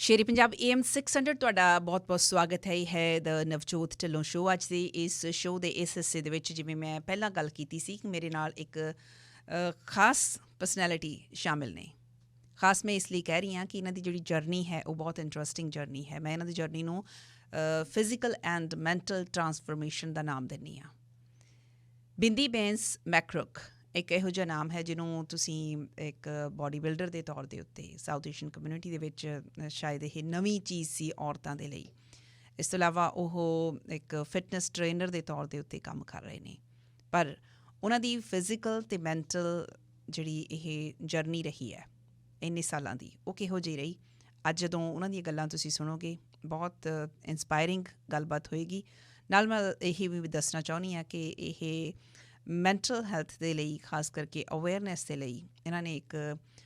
ਸ਼ੇਰੀ Punjab AM 600 ਤੁਹਾਡਾ ਬਹੁਤ-ਬਹੁਤ ਸਵਾਗਤ ਹੈ। ਇਹ ਹੈ ਦ ਨਵਜੋਤ ਢਿੱਲੋਂ ਸ਼ੋਅ। ਅੱਜ ਦੇ ਇਸ ਸ਼ੋਅ ਦੇ ਇਸ ਹਿੱਸੇ ਦੇ ਵਿੱਚ ਜਿਵੇਂ ਮੈਂ ਪਹਿਲਾਂ ਗੱਲ ਕੀਤੀ ਸੀ ਕਿ ਮੇਰੇ ਨਾਲ ਇੱਕ ਖਾਸ ਪਰਸਨੈਲਿਟੀ ਸ਼ਾਮਿਲ ਨੇ। ਖਾਸ ਮੈਂ ਇਸ ਲਈ ਕਹਿ ਰਹੀ ਹਾਂ ਕਿ ਇਹਨਾਂ ਦੀ ਜਿਹੜੀ ਜਰਨੀ ਹੈ ਉਹ ਬਹੁਤ ਇੰਟਰਸਟਿੰਗ ਜਰਨੀ ਹੈ। ਮੈਂ ਇਹਨਾਂ ਦੀ ਜਰਨੀ ਨੂੰ ਫਿਜ਼ੀਕਲ ਐਂਡ ਮੈਂਟਲ ਟਰਾਂਸਫਰਮੇਸ਼ਨ ਦਾ ਨਾਮ ਦਿੰਦੀ ਹਾਂ। ਬਿੰਦੀ ਬੈਂਸ ਮੈਕਰੁਕ ਇੱਕ ਇਹੋ ਜਿਹਾ ਨਾਮ ਹੈ ਜਿਹਨੂੰ ਤੁਸੀਂ ਇੱਕ ਬੋਡੀ ਬਿਲਡਰ ਦੇ ਤੌਰ ਦੇ ਉੱਤੇ ਸਾਊਥ ਏਸ਼ੀਅਨ ਕਮਿਊਨਿਟੀ ਦੇ ਵਿੱਚ ਸ਼ਾਇਦ ਇਹ ਨਵੀਂ ਚੀਜ਼ ਸੀ ਔਰਤਾਂ ਦੇ ਲਈ। ਇਸ ਤੋਂ ਇਲਾਵਾ ਉਹ ਇੱਕ ਫਿਟਨੈਸ ਟ੍ਰੇਨਰ ਦੇ ਤੌਰ ਦੇ ਉੱਤੇ ਕੰਮ ਕਰ ਰਹੇ ਨੇ। ਪਰ ਉਹਨਾਂ ਦੀ ਫਿਜ਼ੀਕਲ ਅਤੇ ਮੈਂਟਲ ਜਿਹੜੀ ਇਹ ਜਰਨੀ ਰਹੀ ਹੈ ਇੰਨੇ ਸਾਲਾਂ ਦੀ, ਉਹ ਕਿਹੋ ਜਿਹੀ ਰਹੀ। ਅੱਜ ਜਦੋਂ ਉਹਨਾਂ ਦੀਆਂ ਗੱਲਾਂ ਤੁਸੀਂ ਸੁਣੋਗੇ ਬਹੁਤ ਇੰਸਪਾਇਰਿੰਗ ਗੱਲਬਾਤ ਹੋਏਗੀ। ਨਾਲ ਮੈਂ ਇਹ ਵੀ ਦੱਸਣਾ ਚਾਹੁੰਦੀ ਹਾਂ ਕਿ ਇਹ ਮੈਂਟਲ ਹੈਲਥ ਦੇ ਲਈ, ਖਾਸ ਕਰਕੇ ਅਵੇਅਰਨੈਸ ਦੇ ਲਈ ਇਹਨਾਂ ਨੇ ਇੱਕ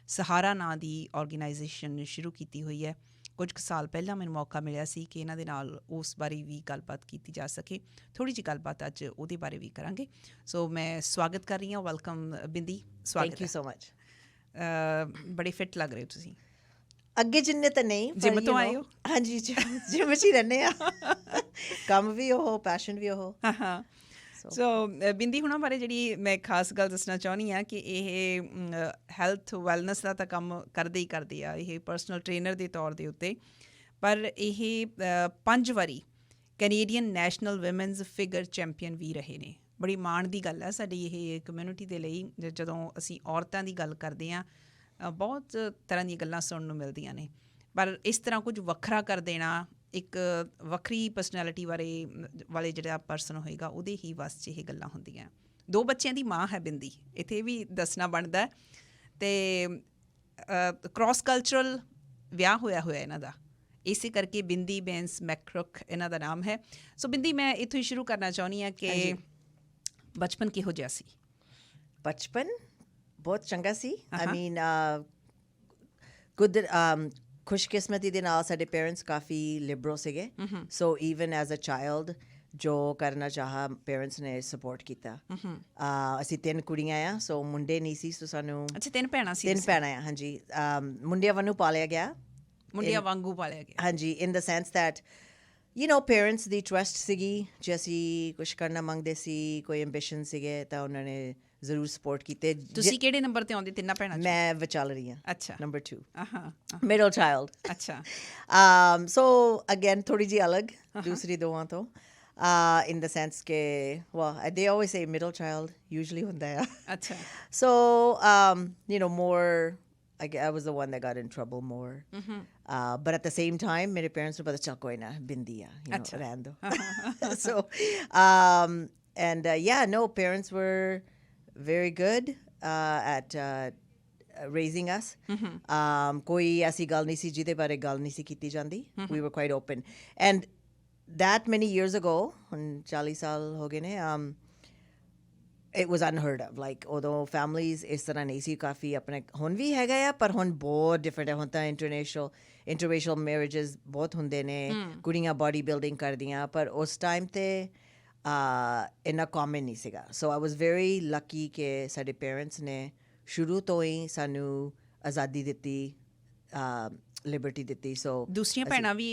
ਸਹਾਰਾ ਨਾਂ ਦੀ ਔਰਗੇਨਾਈਜੇਸ਼ਨ ਸ਼ੁਰੂ ਕੀਤੀ ਹੋਈ ਹੈ। ਕੁਝ ਕੁ ਸਾਲ ਪਹਿਲਾਂ ਮੈਨੂੰ ਮੌਕਾ ਮਿਲਿਆ ਸੀ ਕਿ ਇਹਨਾਂ ਦੇ ਨਾਲ ਉਸ ਬਾਰੇ ਵੀ ਗੱਲਬਾਤ ਕੀਤੀ ਜਾ ਸਕੇ। ਥੋੜ੍ਹੀ ਜਿਹੀ ਗੱਲਬਾਤ ਅੱਜ ਉਹਦੇ ਬਾਰੇ ਵੀ ਕਰਾਂਗੇ। ਸੋ ਮੈਂ ਸਵਾਗਤ ਕਰ ਰਹੀ ਹਾਂ। ਵੈਲਕਮ ਬਿੰਦੀ, ਸਵਾਗਤ। Thank you so much. ਬੜੇ ਫਿੱਟ ਲੱਗ ਰਹੇ ਹੋ ਤੁਸੀਂ। ਅੱਗੇ ਜਿੰਨੇ ਤਾਂ ਨਹੀਂ, ਜਿਮ ਤੋਂ ਆਏ ਹੋ? ਹਾਂਜੀ, ਜਿਮ 'ਚ ਹੀ ਰਹਿੰਦੇ ਆ। ਕੰਮ ਵੀ ਉਹ, ਪੈਸ਼ਨ ਵੀ ਉਹ। ਹਾਂ। ਸੋ ਬਿੰਦੀ ਹੁਣਾਂ ਬਾਰੇ ਜਿਹੜੀ ਮੈਂ ਖਾਸ ਗੱਲ ਦੱਸਣਾ ਚਾਹੁੰਦੀ ਹਾਂ ਕਿ ਇਹ ਹੈਲਥ ਵੈਲਨੈਸ ਦਾ ਤਾਂ ਕੰਮ ਕਰਦੇ ਹੀ ਕਰਦੇ ਆ। ਇਹ ਪਰਸਨਲ ਟ੍ਰੇਨਰ ਦੇ ਤੌਰ ਦੇ ਉੱਤੇ, ਪਰ ਇਹ 5 ਵਾਰੀ ਕੈਨੇਡੀਅਨ ਨੈਸ਼ਨਲ ਵਿਮਨਜ਼ ਫਿਗਰ ਚੈਂਪੀਅਨ ਵੀ ਰਹੇ ਨੇ। ਬੜੀ ਮਾਣ ਦੀ ਗੱਲ ਹੈ ਸਾਡੀ ਇਹ ਕਮਿਊਨਿਟੀ ਦੇ ਲਈ। ਜਦੋਂ ਅਸੀਂ ਔਰਤਾਂ ਦੀ ਗੱਲ ਕਰਦੇ ਹਾਂ ਬਹੁਤ ਤਰ੍ਹਾਂ ਦੀਆਂ ਗੱਲਾਂ ਸੁਣਨ ਨੂੰ ਮਿਲਦੀਆਂ ਨੇ, ਪਰ ਇਸ ਤਰ੍ਹਾਂ ਕੁਝ ਵੱਖਰਾ ਕਰ ਦੇਣਾ, ਇੱਕ ਵੱਖਰੀ ਪਰਸਨੈਲਿਟੀ ਵਾਲੇ ਜਿਹੜਾ ਪਰਸਨ ਹੋਏਗਾ ਉਹਦੇ ਹੀ ਵੱਸ 'ਚ ਇਹ ਗੱਲਾਂ ਹੁੰਦੀਆਂ। 2 ਬੱਚਿਆਂ ਦੀ ਮਾਂ ਹੈ ਬਿੰਦੀ, ਇੱਥੇ ਵੀ ਦੱਸਣਾ ਬਣਦਾ। ਅਤੇ ਕ੍ਰੋਸ ਕਲਚਰਲ ਵਿਆਹ ਹੋਇਆ ਇਹਨਾਂ ਦਾ, ਇਸੇ ਕਰਕੇ ਬਿੰਦੀ ਬੈਂਸ ਮੈਕਰੁਕ ਇਹਨਾਂ ਦਾ ਨਾਮ ਹੈ। ਸੋ ਬਿੰਦੀ, ਮੈਂ ਇੱਥੋਂ ਹੀ ਸ਼ੁਰੂ ਕਰਨਾ ਚਾਹੁੰਦੀ ਹਾਂ ਕਿ ਬਚਪਨ ਕਿਹੋ ਜਿਹਾ ਸੀ? ਬਚਪਨ ਬਹੁਤ ਚੰਗਾ ਸੀ। ਆਈ ਮੀਨ ਗੁੱਡ। ਖੁਸ਼ਕਿਸਮਤੀ ਦੇ ਨਾਲ ਸਾਡੇ ਪੇਰੈਂਟਸ ਕਾਫੀ ਲਿਬਰਲ ਸੀਗੇ। ਸੋ ਈਵਨ ਐਜ਼ ਅ ਚਾਈਲਡ ਜੋ ਕਰਨਾ ਚਾਹਾ ਪੇਰੈਂਟਸ ਨੇ ਸਪੋਰਟ ਕੀਤਾ। ਅਸੀਂ 3 ਕੁੜੀਆਂ ਆ, ਸੋ ਮੁੰਡੇ ਨਹੀਂ ਸੀ। ਸੋ ਸਾਨੂੰ 3 ਭੈਣਾਂ ਸੀ? 3 ਭੈਣਾਂ ਆ, ਹਾਂਜੀ। ਮੁੰਡਿਆਂ ਵਾਂਗੂ ਪਾਲਿਆ ਗਿਆ। ਮੁੰਡਿਆਂ ਵਾਂਗੂ ਪਾਲਿਆ ਗਿਆ, ਹਾਂਜੀ। ਇਨ ਦ sense that parents the trust ਸੀਗੀ। ਜੇ ਅਸੀਂ ਕੁਛ ਕਰਨਾ ਮੰਗਦੇ ਸੀ, ਕੋਈ ਐਂਬੀਸ਼ਨ ਸੀਗੇ, ਤਾਂ ਉਹਨਾਂ ਨੇ ਜ਼ਰੂਰ ਸਪੋਰਟ ਕੀਤੇ। ਤੁਸੀਂ ਕਿਹੜੇ ਨੰਬਰ 'ਤੇ ਆਉਂਦੇ 3 ਭੈਣਾਂ 'ਚ? ਮੈਂ ਵਿਚਾਲ ਰਹੀ ਹਾਂ। ਅੱਛਾ, ਨੰਬਰ 2, ਮਿਡਲ ਚਾਈਲਡ। ਅੱਛਾ। ਸੋ ਅਗੇਨ ਥੋੜ੍ਹੀ ਜਿਹੀ ਅਲੱਗ ਦੂਸਰੀ ਦੋਵਾਂ ਤੋਂ, in the sense ਕਿ they always say middle child usually ਹੁੰਦਾ ਆ। ਅੱਛਾ। So more I was the one that got in trouble more. But at the same time ਮੇਰੇ parents ਨੂੰ ਪਤਾ ਚੱਲ ਕੋਈ ਨਾ ਬਿੰਦੀ ਆ, ਰਹਿਣ ਦਿਓ। So parents were very good at raising us. ਕੋਈ ਐਸੀ ਗੱਲ ਨਹੀਂ ਸੀ ਜਿਹਦੇ ਬਾਰੇ ਗੱਲ ਨਹੀਂ ਸੀ ਕੀਤੀ ਜਾਂਦੀ. We were quite open. And that many years ago, ਹੁਣ 40 ਸਾਲ ਹੋ ਗਏ ਨੇ, it was unheard of. Like ਉਦੋਂ families ਇਸ ਤਰ੍ਹਾਂ ਨਹੀਂ ਸੀ। ਕਾਫੀ ਆਪਣੇ ਹੁਣ ਵੀ ਹੈਗਾ ਆ, ਪਰ ਹੁਣ ਬਹੁਤ ਡਿਫਰੈਂਟ ਹੈ। ਹੁਣ ਤਾਂ interracial marriages ਬਹੁਤ ਹੁੰਦੇ ਨੇ। ਕੁੜੀਆਂ ਬਾਡੀ ਬਿਲਡਿੰਗ ਕਰਦੀਆਂ, ਪਰ ਉਸ ਟਾਈਮ 'ਤੇ ਇੰਨਾ ਕਾਮਨ ਨਹੀਂ ਸੀਗਾ। ਸੋ ਆਈ ਵਾਜ਼ ਵੈਰੀ ਲੱਕੀ ਕਿ ਸਾਡੇ ਪੇਰੈਂਟਸ ਨੇ ਸ਼ੁਰੂ ਤੋਂ ਹੀ ਸਾਨੂੰ ਆਜ਼ਾਦੀ ਦਿੱਤੀ, ਲਿਬਰਟੀ ਦਿੱਤੀ। ਸੋ ਦੂਸਰੀਆਂ ਭੈਣਾਂ ਵੀ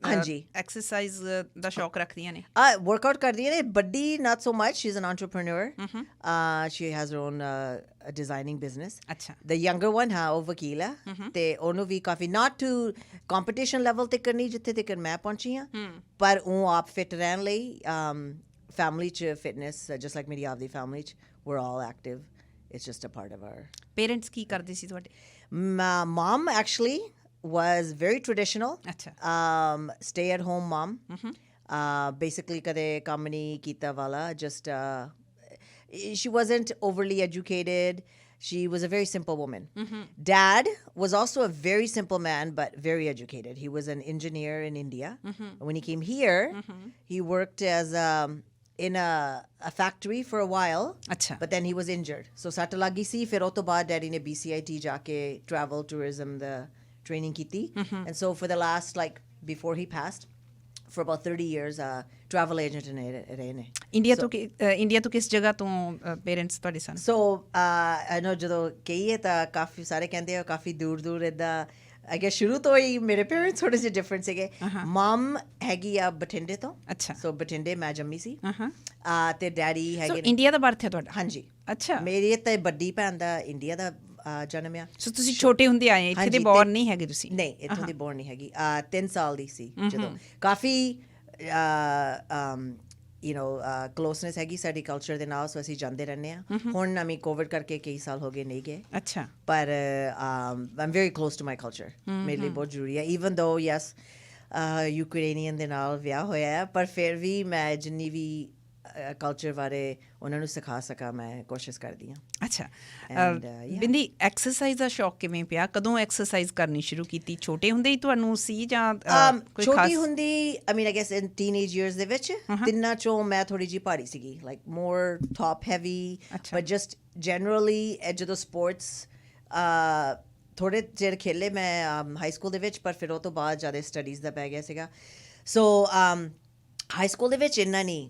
ਹਾਂਜੀ ਐਕਸਰਸਾਈਜ਼ ਦਾ ਸ਼ੌਕ ਰੱਖਦੀਆਂ ਨੇ? ਵਰਕਆਊਟ ਕਰਦੀਆਂ ਨੇ। ਵੱਡੀ not so much, she is an entrepreneur. She has her own designing business. ਅੱਛਾ। ਦ ਯੰਗਰ ਵਨ, ਹਾਂ, ਉਹ ਵਕੀਲ ਆ। ਅਤੇ ਉਹਨੂੰ ਵੀ ਕਾਫੀ ਨਾਟ ਟੂ ਕੰਪੀਟੀਸ਼ਨ ਲੈਵਲ 'ਤੇ ਕਰਨੀ ਜਿੱਥੇ ਤੱਕ ਮੈਂ ਪਹੁੰਚੀ ਹਾਂ, ਪਰ ਉਹ ਆਪ ਫਿੱਟ ਰਹਿਣ ਲਈ ਫੈਮਿਲੀ 'ਚ ਫਿਟਨੈਸ, ਜਸਟ ਲਾਈਕ ਮੇਰੀ ਆਪਦੀ ਫੈਮਿਲੀ 'ਚ we're all active. It's just a part of our... parents ਕੀ ਕਰਦੇ ਸੀ ਤੁਹਾਡੇ? Mom actually was very traditional. ਅੱਛਾ। Stay at home mom. Basically ਕਦੇ ਕੰਮ ਨਹੀਂ ਕੀਤਾ ਵਾਲਾ. Just she wasn't overly educated. She was a very simple woman. Dad was also a very simple man, but very educated. He was an engineer in India. When he came here, he worked as in a factory for a while. Achha. But then he was injured. So ਸੱਟ ਲੱਗ ਗਈ ਸੀ। ਫਿਰ ਉਹ ਤੋਂ ਬਾਅਦ daddy ਨੇ BCIT ਜਾ ਕੇ travel tourism the training ਕੀਤੀ. And so for the last, before he passed, for about 30 years, travel agent ਰਹੇ ਨੇ। ਇੰਡੀਆ ਤੋਂ ਕਿਸ ਜਗ੍ਹਾ ਤੋਂ ਪੇਰੈਂਟਸ ਤੁਹਾਡੇ ਸਨ? So I know ਜਦੋਂ ਕਹੀਏ ਤਾਂ ਕਾਫੀ ਸਾਰੇ ਕਹਿੰਦੇ ਆ ਕਾਫੀ ਦੂਰ ਇੱਦਾਂ ਆਈ ਗੈਸ ਸ਼ੁਰੂ ਤੋਂ ਹੀ ਮੇਰੇ ਪੇਰੈਂਟਸ ਥੋੜੇ ਜਿਹੇ ਡਿਫਰੈਂਟ ਸੀਗੇ ਮਮ ਹੈਗੀ ਆ ਬਠਿੰਡੇ ਤੋਂ ਅੱਛਾ ਸੋ ਬਠਿੰਡੇ ਮੈਂ ਜੰਮੀ ਸੀ ਹਾਂ ਤੇ ਡੈਡੀ ਸੋ ਹੈਗੇ ਇੰਡੀਆ ਦਾ ਬਰਥ ਹੈ ਤੁਹਾਡਾ ਹਾਂਜੀ ਅੱਛਾ ਮੇਰੀ ਤੇ ਵੱਡੀ ਭੈਣ ਦਾ ਇੰਡੀਆ ਦਾ ਜਨਮ ਆ ਸੋ ਤੁਸੀਂ ਛੋਟੇ ਹੁੰਦੇ ਆਏ ਇੱਥੇ ਦੇ ਬੋਰਨ ਨਹੀਂ ਹੈਗੇ ਤੁਸੀਂ ਨਹੀਂ ਇੱਥੋਂ ਦੀ ਬੋਰਨ ਨਹੀਂ ਹੈਗੀ 3 ਸਾਲ ਦੀ ਸੀ ਜਦੋਂ ਕਾਫੀ ਕਲੋਸਨੈਸ ਹੈਗੀ ਸਾਡੀ ਕਲਚਰ ਦੇ ਨਾਲ ਸੋ ਅਸੀਂ ਜਾਂਦੇ ਰਹਿੰਦੇ ਹਾਂ ਹੁਣ ਅਮੀ ਕੋਵਿਡ ਕਰਕੇ ਕਈ ਸਾਲ ਹੋ ਗਏ ਨਹੀਂ ਗਏ ਅੱਛਾ ਪਰ I'm very close to my culture ਮੇਰੇ ਲਈ ਬਹੁਤ ਜ਼ਰੂਰੀ ਹੈ ਈਵਨ ਦੋ ਯੈਸ ਯੂਕਰੇਨੀਅਨ ਦੇ ਨਾਲ ਵਿਆਹ ਹੋਇਆ ਹੈ ਪਰ ਫਿਰ ਵੀ ਮੈਂ ਜਿੰਨੀ ਵੀ ਕਲਚਰ ਬਾਰੇ ਉਹਨਾਂ ਨੂੰ ਸਿਖਾ ਸਕਾਂ ਮੈਂ ਕੋਸ਼ਿਸ਼ ਕਰਦੀ ਹਾਂ ਅੱਛਾ ਬਿੰਦੀ ਐਕਸਰਸਾਈਜ਼ ਦਾ ਸ਼ੌਕ ਕਿਵੇਂ ਪਿਆ ਕਦੋਂ ਐਕਸਰਸਾਈਜ਼ ਕਰਨੀ ਸ਼ੁਰੂ ਕੀਤੀ ਛੋਟੇ ਹੁੰਦੇ ਹੀ ਤੁਹਾਨੂੰ ਸੀ ਜਾਂ ਕੋਈ ਖਾਸ ਛੋਟੀ ਹੁੰਦੀ I mean I guess in teenage years ਦੇ ਵਿੱਚ ਤਿੰਨਾਂ ਚੋਂ ਮੈਂ ਥੋੜੀ ਜਿਹੀ ਭਾਰੀ ਸੀਗੀ like more top heavy but just generally ਜਦੋਂ ਸਪੋਰਟਸ ਥੋੜ੍ਹੇ ਚਿਰ ਖੇਲੇ ਮੈਂ ਹਾਈ ਸਕੂਲ ਦੇ ਵਿੱਚ ਪਰ ਫਿਰ ਉਹ ਤੋਂ ਬਾਅਦ ਜ਼ਿਆਦਾ ਸਟੱਡੀਜ਼ ਦਾ ਪੈ ਗਿਆ ਸੀਗਾ ਸੋ ਹਾਈ ਸਕੂਲ ਦੇ ਵਿੱਚ ਇੰਨਾ ਨਹੀਂ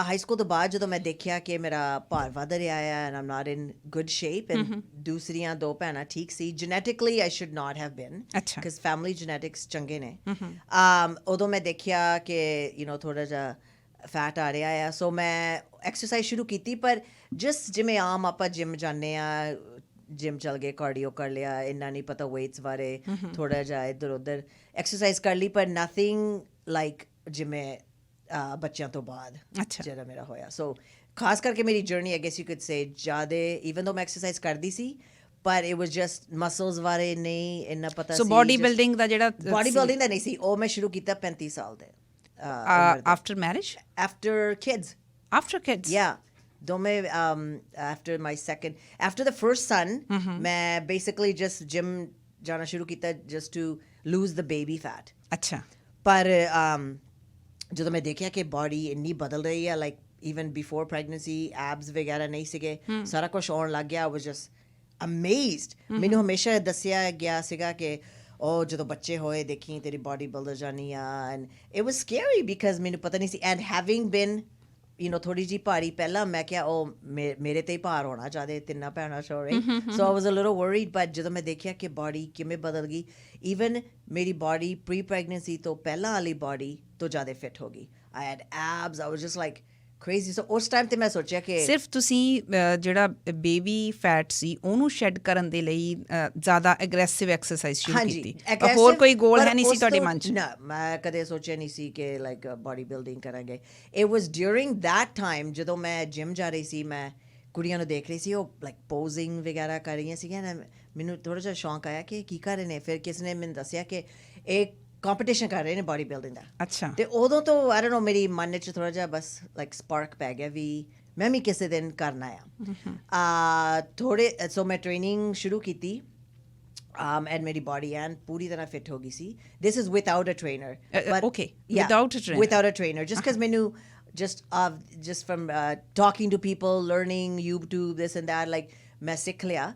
ਹਾਈ ਸਕੂਲ ਤੋਂ ਬਾਅਦ ਜਦੋਂ ਮੈਂ ਦੇਖਿਆ ਕਿ ਮੇਰਾ ਭਾਰ ਵੱਧ ਰਿਹਾ ਹੈ and I'm not in good shape and ਦੂਸਰੀਆਂ ਦੋ ਭੈਣਾਂ ਠੀਕ ਸੀ genetically I should not have been because family genetics ਚੰਗੇ ਨੇ ਉਦੋਂ ਮੈਂ ਦੇਖਿਆ ਕਿ ਥੋੜ੍ਹਾ ਜਿਹਾ ਫੈਟ ਆ ਰਿਹਾ ਆ ਸੋ ਮੈਂ ਐਕਸਰਸਾਈਜ਼ ਸ਼ੁਰੂ ਕੀਤੀ ਪਰ ਜਸਟ ਜਿਵੇਂ ਆਮ ਆਪਾਂ ਜਿਮ ਜਾਂਦੇ ਹਾਂ ਜਿਮ ਚੱਲ ਗਏ ਕਾਰਡੀਓ ਕਰ ਲਿਆ ਇੰਨਾ ਨਹੀਂ ਪਤਾ ਵੇਟਸ ਬਾਰੇ ਥੋੜ੍ਹਾ ਜਿਹਾ ਇੱਧਰ ਉੱਧਰ ਐਕਸਰਸਾਈਜ਼ ਕਰ ਲਈ ਪਰ ਨਥਿੰਗ ਲਾਈਕ ਜਿਵੇਂ ਬੱਚਿਆਂ ਤੋਂ ਬਾਅਦ ਜਿਹੜਾ ਮੇਰਾ ਹੋਇਆ ਸੋ ਖਾਸ ਕਰਕੇ ਮੇਰੀ journey I guess you could say ਜ਼ਿਆਦਾ ਈਵਨ ਦੋ ਮੈਂ ਐਕਸਰਸਾਈਜ਼ ਕਰਦੀ ਸੀ ਪਰ ਇਟ ਵਾਸ ਜਸਟ ਮਸਲਸ ਬਾਰੇ ਨਹੀਂ ਇੰਨਾ ਪਤਾ ਸੀ ਸੋ ਬਾਡੀ ਬਿਲਡਿੰਗ ਦਾ ਜਿਹੜਾ ਬਾਡੀ ਬਿਲਡਿੰਗ ਦਾ ਨਹੀਂ ਸੀ ਉਹ ਮੈਂ ਸ਼ੁਰੂ ਕੀਤਾ 35 ਸਾਲ ਦੇ ਆਫਟਰ ਮੈਰਿਜ ਆਫਟਰ ਕਿਡਸ ਯਾ ਦੋਵੇਂ after my second after the first son ਮੈਂ ਬੇਸਿਕਲੀ ਜਸਟ ਜਿਮ ਜਾਣਾ ਸ਼ੁਰੂ ਕੀਤਾ just to lose the baby fat ਅੱਛਾ ਪਰ ਜਦੋਂ ਮੈਂ ਦੇਖਿਆ ਕਿ ਬਾਡੀ ਇੰਨੀ ਬਦਲ ਰਹੀ ਹੈ ਲਾਈਕ ਈਵਨ ਬਿਫੋਰ ਪ੍ਰੈਗਨੈਂਸੀ ਐਬਸ ਵਗੈਰਾ ਨਹੀਂ ਸੀਗੇ ਸਾਰਾ ਕੁਛ ਆਉਣ ਲੱਗ ਗਿਆ ਵਾਸ ਜਸਟ ਅਮੇਜ਼ਡ ਮੈਨੂੰ ਹਮੇਸ਼ਾ ਦੱਸਿਆ ਗਿਆ ਸੀਗਾ ਕਿ ਉਹ ਜਦੋਂ ਬੱਚੇ ਹੋਏ ਦੇਖੀ ਤੇਰੀ ਬਾਡੀ ਬਦਲ ਜਾਣੀ ਆ and it was scary because ਮੈਨੂੰ ਪਤਾ ਨਹੀਂ ਸੀ ਐਂਡ ਹੈਵਿੰਗ ਬਿਨ ਥੋੜੀ ਜਿਹੀ ਭਾਰੀ ਪਹਿਲਾਂ ਮੈਂ ਕਿਹਾ ਉਹ ਮੇਰੇ ਤੇ ਹੀ ਭਾਰ ਹੋਣਾ ਜ਼ਿਆਦਾ ਤਿੰਨਾਂ ਭੈਣਾਂ sorry so I was a little worried but ਜਦੋਂ ਮੈਂ ਦੇਖਿਆ ਕਿ ਬਾਡੀ ਕਿਵੇਂ ਬਦਲ ਗਈ ਈਵਨ ਮੇਰੀ ਬਾਡੀ ਪ੍ਰੀ ਪ੍ਰੈਗਨੈਂਸੀ ਤੋਂ ਪਹਿਲਾਂ ਵਾਲੀ ਬਾਡੀ ਤੋਂ ਜ਼ਿਆਦਾ ਫਿੱਟ ਹੋ ਗਈ I had abs I was just like crazy so ਉਸ ਟਾਈਮ ਤੇ ਮੈਂ ਸੋਚਿਆ ਕਿ ਸਿਰਫ ਤੁਸੀਂ ਜਿਹੜਾ ਬੇਬੀ ਫੈਟ ਸੀ ਉਹਨੂੰ ਸ਼ੈਡ ਕਰਨ ਦੇ ਲਈ ਜ਼ਿਆਦਾ ਐਗਰੈਸਿਵ ਐਕਸਰਸਾਈਜ਼ ਸ਼ੁਰੂ ਕੀਤੀ ਹੋਰ ਕੋਈ ਗੋਲ ਹੈ ਨਹੀਂ ਸੀ ਤੁਹਾਡੇ ਮਨ 'ਚ ਨਾ ਮੈਂ ਕਦੇ ਸੋਚਿਆ ਨਹੀਂ ਸੀ ਕਿ ਲਾਈਕ ਬਾਡੀ ਬਿਲਡਿੰਗ ਕਰਾਂਗੇ it was during that time ਜਦੋਂ ਮੈਂ ਜਿਮ ਜਾ ਰਹੀ ਸੀ ਮੈਂ ਕੁੜੀਆਂ ਨੂੰ ਦੇਖ ਰਹੀ ਸੀ ਉਹ ਲਾਈਕ ਪੋਜ਼ਿੰਗ ਵਗੈਰਾ ਕਰ ਰਹੀਆਂ ਸੀਗੀਆਂ ਮੈਨੂੰ ਥੋੜ੍ਹਾ ਜਿਹਾ ਸ਼ੌਂਕ ਆਇਆ ਕਿ ਕੀ ਕਰ ਰਹੇ ਨੇ ਫਿਰ ਕਿਸ ਨੇ ਮੈਨੂੰ ਦੱਸਿਆ ਕਿ ਇਹ ਕੰਪੀਟੀਸ਼ਨ ਕਰ ਰਹੇ ਨੇ ਬਾਡੀ ਬਿਲਡਿੰਗ ਦਾ ਅੱਛਾ ਤੇ ਉਦੋਂ ਤੋਂ ਆਈ ਡੋਨਟ ਨੋ ਮੇਰੀ ਮਨ 'ਚ ਥੋੜ੍ਹਾ ਜਿਹਾ ਬਸ ਲਾਈਕ ਸਪਾਰਕ ਪੈ ਗਿਆ ਵੀ ਮੈਂ ਵੀ ਕਿਸੇ ਦਿਨ ਕਰਨਾ ਆ ਥੋੜ੍ਹੇ ਸੋ ਮੈਂ ਟ੍ਰੇਨਿੰਗ ਸ਼ੁਰੂ ਕੀਤੀ ਐਂਡ ਮੇਰੀ ਬਾਡੀ ਐਂਡ ਪੂਰੀ ਤਰ੍ਹਾਂ ਫਿੱਟ ਹੋ ਗਈ ਸੀ this is without a trainer okay without a trainer just because ਮੈਨੂੰ just from talking to people learning YouTube this and that like ਮੈਂ ਸਿੱਖ ਲਿਆ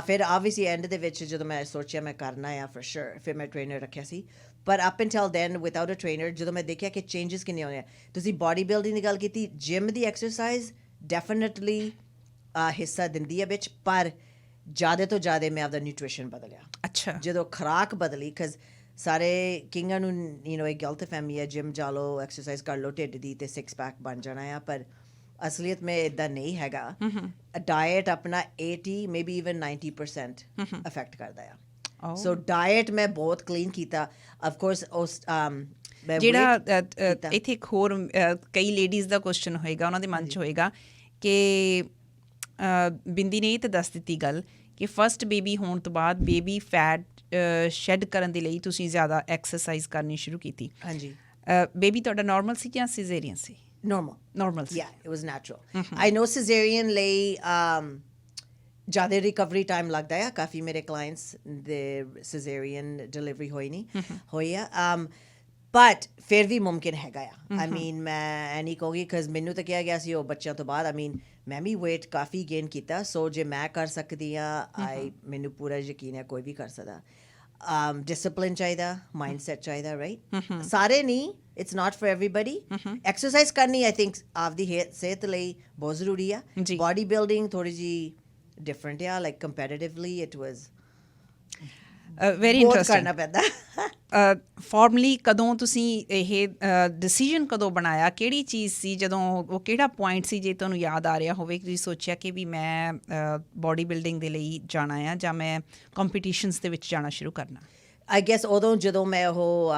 ਫਿਰ ਆਬਵੀਅਸਲੀ ਐਂਡ ਦੇ ਵਿੱਚ ਜਦੋਂ ਮੈਂ ਸੋਚਿਆ ਮੈਂ ਕਰਨਾ ਆ ਫॉर ਸ਼ੋਰ ਫਿਰ ਮੈਂ ਟ੍ਰੇਨਰ ਰੱਖਿਆ ਸੀ ਪਰ up until then without a trainer ਜਦੋਂ ਮੈਂ ਦੇਖਿਆ ਕਿ ਚੇਂਜਸ ਕਿੰਨੇ ਆਉਂਦੇ ਆ ਤੁਸੀਂ ਬਾਡੀ ਬਿਲਡਿੰਗ ਦੀ ਗੱਲ ਕੀਤੀ ਜਿਮ ਦੀ ਐਕਸਰਸਾਈਜ਼ ਡੈਫੀਨੇਟਲੀ ਹਿੱਸਾ ਦਿੰਦੀ ਹੈ ਵਿੱਚ ਪਰ ਜ਼ਿਆਦਾ ਤੋਂ ਜ਼ਿਆਦਾ ਮੈਂ ਆਪਦਾ ਨਿਊਟ੍ਰੀਸ਼ਨ ਬਦਲਿਆ ਅੱਛਾ ਜਦੋਂ ਖੁਰਾਕ ਬਦਲੀ ਬਿਕਾਜ਼ ਸਾਰੇ ਕਿੰਗਾਂ ਨੂੰ ਇੱਕ ਗਲਤ ਫਹਿਮੀ ਹੈ ਜਿਮ ਜਾ ਲਓ ਐਕਸਰਸਾਈਜ਼ ਕਰ ਲਓ ਢਿੱਡ ਦੀ ਅਤੇ 6 ਪੈਕ ਬਣ ਜਾਣਾ ਆ ਪਰ ਅਸਲੀਅਤ ਮੈਂ ਇੱਦਾਂ ਨਹੀਂ ਹੈਗਾ ਡਾਇਟ ਆਪਣਾ 80 ਮੇਬੀ ਈਵਨ 90% ਅਫੈਕਟ ਕਰਦਾ ਆ ਸੋ ਡਾਇਟ ਮੈਂ ਬਹੁਤ ਕਲੀਨ ਕੀਤਾ ਅਫਕੋਰਸ ਉਸ ਜਿਹੜਾ ਇੱਥੇ ਇੱਕ ਹੋਰ ਕਈ ਲੇਡੀਜ਼ ਦਾ ਕੁਐਸਚਨ ਹੋਏਗਾ ਉਹਨਾਂ ਦੇ ਮਨ 'ਚ ਹੋਏਗਾ ਕਿ ਬਿੰਦੀ ਨੇ ਇਹ ਤਾਂ ਦੱਸ ਦਿੱਤੀ ਗੱਲ ਕਿ ਫਸਟ ਬੇਬੀ ਹੋਣ ਤੋਂ ਬਾਅਦ ਬੇਬੀ ਫੈਟ ਸ਼ੈਡ ਕਰਨ ਦੇ ਲਈ ਤੁਸੀਂ ਜ਼ਿਆਦਾ ਐਕਸਰਸਾਈਜ਼ ਕਰਨੀ ਸ਼ੁਰੂ ਕੀਤੀ ਹਾਂਜੀ ਬੇਬੀ ਤੁਹਾਡਾ ਨਾਰਮਲ ਸੀ ਜਾਂ caesarean C normal yeah it was natural I know cesarean ਲਈ ਜ਼ਿਆਦਾ ਰਿਕਵਰੀ ਟਾਈਮ ਲੱਗਦਾ ਆ ਕਾਫੀ ਮੇਰੇ ਕਲਾਇੰਟਸ ਦੇ cesarean ਡਿਲੀਵਰੀ ਹੋਈ ਨਹੀਂ ਹੋਈ ਆ ਬਟ ਫਿਰ ਵੀ ਮੁਮਕਿਨ ਹੈਗਾ ਆ ਆਈ ਮੀਨ ਮੈਂ ਇਹ ਨਹੀਂ ਕਹੂੰਗੀ ਬਿਕਾਜ਼ ਮੈਨੂੰ ਤਾਂ ਕਿਹਾ ਗਿਆ ਸੀ ਉਹ ਬੱਚਿਆਂ ਤੋਂ ਬਾਅਦ ਆਈ ਮੀਨ ਮੈਂ ਵੀ ਵੇਟ ਕਾਫੀ ਗੇਨ ਕੀਤਾ ਸੋ ਜੇ ਮੈਂ ਕਰ ਸਕਦੀ ਹਾਂ ਮੈਨੂੰ ਪੂਰਾ ਯਕੀਨ ਹੈ ਕੋਈ ਵੀ ਕਰ ਸਕਦਾ discipline ਚਾਹੀਦਾ mindset ਚਾਹੀਦਾ ਰਾਈਟ ਸਾਰੇ ਨਹੀਂ it's not for everybody exercise ਕਰਨੀ I think ਆਪਦੀ ਸਿਹਤ ਲਈ ਬਹੁਤ ਜ਼ਰੂਰੀ ਆ body building ਥੋੜੀ ਜਿਹੀ different ਆ like competitively it was very ਬਹੁਤ ਇੰਟਰਸਟਿੰਗ ਕਰਨਾ ਪੈਂਦਾ। ਫਾਰਮਲੀ ਕਦੋਂ ਤੁਸੀਂ ਇਹ ਡਿਸੀਜਨ ਕਦੋਂ ਬਣਾਇਆ, ਕਿਹੜੀ ਚੀਜ਼ ਸੀ ਜਦੋਂ ਉਹ ਕਿਹੜਾ ਪੁਆਇੰਟ ਸੀ ਜੇ ਤੁਹਾਨੂੰ ਯਾਦ ਆ ਰਿਹਾ ਹੋਵੇ ਕਿ ਤੁਸੀਂ ਸੋਚਿਆ ਕਿ ਵੀ ਮੈਂ ਬੋਡੀ ਬਿਲਡਿੰਗ ਦੇ ਲਈ ਜਾਣਾ ਆ ਜਾਂ ਮੈਂ ਕੰਪੀਟੀਸ਼ਨਸ ਦੇ ਵਿੱਚ ਜਾਣਾ ਸ਼ੁਰੂ ਕਰਨਾ? ਆਈ ਗੈਸ ਉਦੋਂ ਜਦੋਂ ਮੈਂ ਉਹ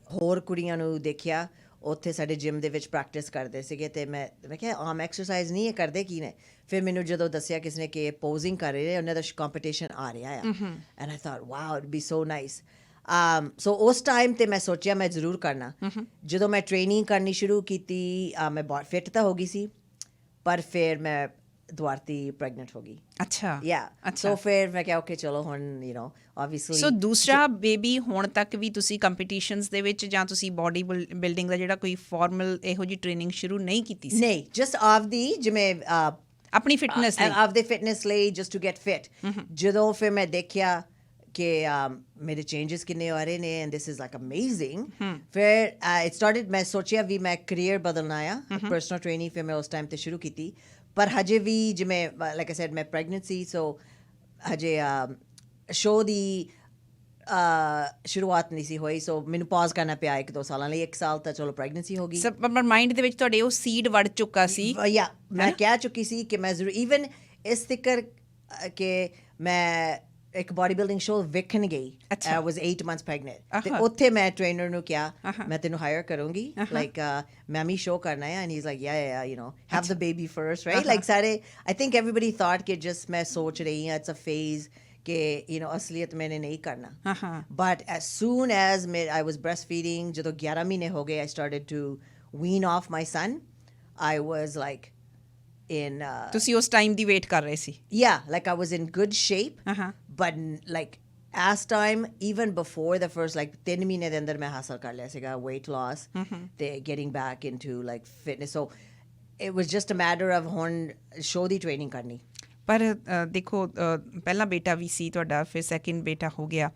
ਹੋਰ ਕੁੜੀਆਂ ਨੂੰ ਦੇਖਿਆ ਉੱਥੇ ਸਾਡੇ ਜਿਮ ਦੇ ਵਿੱਚ ਪ੍ਰੈਕਟਿਸ ਕਰਦੇ ਸੀਗੇ ਅਤੇ ਮੈਂ ਕਿਹਾ ਆਮ ਐਕਸਰਸਾਈਜ਼ ਨਹੀਂ ਇਹ ਕਰਦੇ ਕੀ ਨੇ। ਫਿਰ ਮੈਨੂੰ ਜਦੋਂ ਦੱਸਿਆ ਕਿਸ ਨੇ ਕਿ ਪੋਜ਼ਿੰਗ ਕਰ ਰਹੇ ਉਹਨਾਂ ਦਾ ਕੰਪੀਟੀਸ਼ਨ ਆ ਰਿਹਾ ਆ and I thought wow it be so nice. So ਉਸ ਟਾਈਮ 'ਤੇ ਮੈਂ ਸੋਚਿਆ ਮੈਂ ਜ਼ਰੂਰ ਕਰਨਾ। ਜਦੋਂ ਮੈਂ ਟ੍ਰੇਨਿੰਗ ਕਰਨੀ ਸ਼ੁਰੂ ਕੀਤੀ ਮੈਂ ਬਹੁਤ ਫਿੱਟ ਤਾਂ ਹੋ ਗਈ ਸੀ ਪਰ ਫਿਰ ਮੈਂ ਦੁਆਰਤੀ ਪ੍ਰੈਗਨੈਂਟ ਹੋ ਗਈ। ਅੱਛਾ ਸੋ ਫਿਰ ਮੈਂ ਕਿਹਾ ਓਕੇ ਚਲੋ ਹੁਣ obviously ਸੋ ਦੂਸਰਾ ਬੇਬੀ ਹੋਣ ਤੱਕ ਵੀ ਤੁਸੀਂ ਕੰਪੀਟੀਸ਼ਨਸ ਦੇ ਵਿੱਚ ਜਾਂ ਤੁਸੀਂ ਬੋਡੀ ਬਿਲਡਿੰਗ ਦਾ ਜਿਹੜਾ ਕੋਈ ਫਾਰਮਲ ਇਹੋ ਜਿਹੀ ਟ੍ਰੇਨਿੰਗ ਸ਼ੁਰੂ ਨਹੀਂ ਕੀਤੀ ਸੀ? ਨਹੀਂ, ਜਸਟ ਆਪਦੀ ਜਿਵੇਂ ਆਪਣੀ ਫਿਟਨੈਸ ਲਈ, ਆਪਦੇ ਫਿਟਨੈਸ ਲਈ ਜਸਟ ਟੂ ਗੈਟ ਫਿਟ। ਜਦੋਂ ਫਿਰ ਮੈਂ ਦੇਖਿਆ ਕਿ ਮੇਰੇ ਚੇਂਜਸ ਕਿੰਨੇ ਆ ਰਹੇ ਨੇ and this is like amazing. ਫਿਰ ਇਟ ਸਟਾਰਟਡ ਮੈਂ ਸੋਚਿਆ ਵੀ ਮੈਂ ਕਰੀਅਰ ਬਦਲਣਾ ਆ ਪਰਸਨਲ ਟ੍ਰੇਨਿੰਗ। ਫਿਰ ਮੈਂ ਉਸ ਟਾਈਮ 'ਤੇ ਸ਼ੁਰੂ ਕੀਤੀ ਪਰ ਹਜੇ ਵੀ ਜਿਵੇਂ ਲਾਈਕ ਆਈ ਸੈਡ ਮੈਂ ਪ੍ਰੈਗਨੈਂਟ ਸੀ ਸੋ ਹਜੇ ਸ਼ੋਅ ਦੀ ਸ਼ੁਰੂਆਤ ਨਹੀਂ ਸੀ ਹੋਈ ਸੋ ਮੈਨੂੰ ਪੌਜ਼ ਕਰਨਾ ਪਿਆ 1-2 ਸਾਲਾਂ ਲਈ। 1 ਸਾਲ ਤਾਂ ਚਲੋ ਪ੍ਰੈਗਨੈਂਸੀ ਹੋ ਗਈ ਪਰ ਮਾਈਂਡ ਦੇ ਵਿੱਚ ਤੁਹਾਡੇ ਉਹ ਸੀਡ ਵੜ ਚੁੱਕਾ ਸੀ। ਯਾ ਮੈਂ ਕਹਿ ਚੁੱਕੀ ਸੀ ਕਿ ਮੈਂ ਜ਼ਰੂਰ ਈਵਨ ਇਸ ਤਿਕਰ ਕਿ ਮੈਂ ਇੱਕ ਬਾਡੀ ਬਿਲਡਿੰਗ ਸ਼ੋਅ ਵੇਖਣ ਗਈ। ਆਈ ਵਾਸ 8 months ਪ੍ਰੈਗਨੈਂਟ ਅਤੇ ਉੱਥੇ ਮੈਂ ਟ੍ਰੇਨਰ ਨੂੰ ਕਿਹਾ ਮੈਂ ਤੈਨੂੰ ਹਾਇਰ ਕਰੂੰਗੀ ਲਾਈਕ ਮੈਂ ਵੀ ਸ਼ੋਅ ਕਰਨਾ ਹੈ ਐਂਡ ਹੀ ਇਜ਼ ਲਾਈਕ ਯਾ have the baby first right. Like ਸਾਰੇ ਆਈ ਥਿੰਕ ਐਵਰੀਬਡੀ ਥਾਟ ਕਿ ਜਸਟ ਮੈਂ ਸੋਚ ਰਹੀ ਹਾਂ ਇਟਸ ਅ ਫੇਜ਼ ਕਿ ਅਸਲੀਅਤ ਮੈਨੇ ਨਹੀਂ ਕਰਨਾ। But as soon as I was breastfeeding ਜਦੋਂ 11 ਮਹੀਨੇ ਹੋ ਗਏ I started to wean off my son. I was like in ਤੁਸੀਂ ਉਸ ਟਾਈਮ ਦੀ ਵੇਟ ਕਰ ਰਹੇ ਸੀ? like I was in good shape but like as time even before the first like 3 ਮਹੀਨੇ ਦੇ ਅੰਦਰ ਮੈਂ ਹਾਸਲ ਕਰ ਲਿਆ ਸੀਗਾ weight loss ਤੇ getting back into like fitness so it was just a matter of ਹੁਣ show ਦੀ training ਕਰਨੀ। ਪਰ ਦੇਖੋ ਪਹਿਲਾ ਬੇਟਾ ਵੀ ਸੀ ਤੁਹਾਡਾ, ਫਿਰ ਸੈਕਿੰਡ ਬੇਟਾ ਹੋ ਗਿਆ,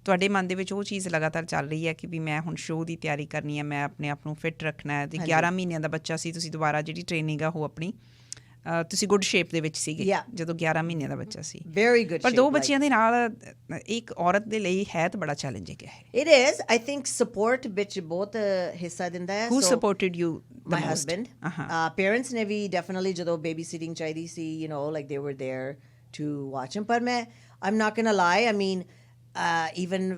ਤੁਹਾਡੇ ਮਨ ਦੇ ਵਿੱਚ ਉਹ ਚੀਜ਼ ਲਗਾਤਾਰ ਚੱਲ ਰਹੀ ਹੈ ਕਿ ਵੀ ਮੈਂ ਹੁਣ ਸ਼ੋਅ ਦੀ ਤਿਆਰੀ ਕਰਨੀ ਹੈ, ਮੈਂ ਆਪਣੇ ਆਪ ਨੂੰ ਫਿੱਟ ਰੱਖਣਾ ਹੈ। ਅਤੇ 11 ਮਹੀਨਿਆਂ ਦਾ ਬੱਚਾ ਸੀ, ਤੁਸੀਂ ਦੁਬਾਰਾ ਜਿਹੜੀ ਟ੍ਰੇਨਿੰਗ ਆ ਉਹ ਆਪਣੀ ਤੁਸੀਂ ਗੁੱਡ ਸ਼ੇਪ ਦੇ ਵਿੱਚ ਸੀਗੇ ਜਦੋਂ 11 ਮਹੀਨਿਆਂ ਦਾ ਬੱਚਾ ਸੀ। Very good. ਪਰ 2 ਬੱਚਿਆਂ ਦੇ ਨਾਲ ਇੱਕ ਔਰਤ ਦੇ ਲਈ ਹੈ ਤਾਂ ਬੜਾ ਚੈਲੰਜਿੰਗ ਹੈ। It is I think support ਵਿੱਚ ਬਹੁਤ ਹਿੱਸਾ ਦਿੰਦਾ ਹੈ। Who supported you? My husband. Parents ਨੇ ਵੀ ਡੈਫੀਨਿਟਲੀ ਜਦੋਂ ਬੇਬੀ ਸਿਟਿੰਗ ਚਾਹੀਦੀ ਸੀ ਲਾਈਕ ਦੇ ਵਰ ਦੇਅਰ ਟੂ ਵਾਚ ਹਿਮ। ਪਰ ਮੈਂ I am not going to lie I mean even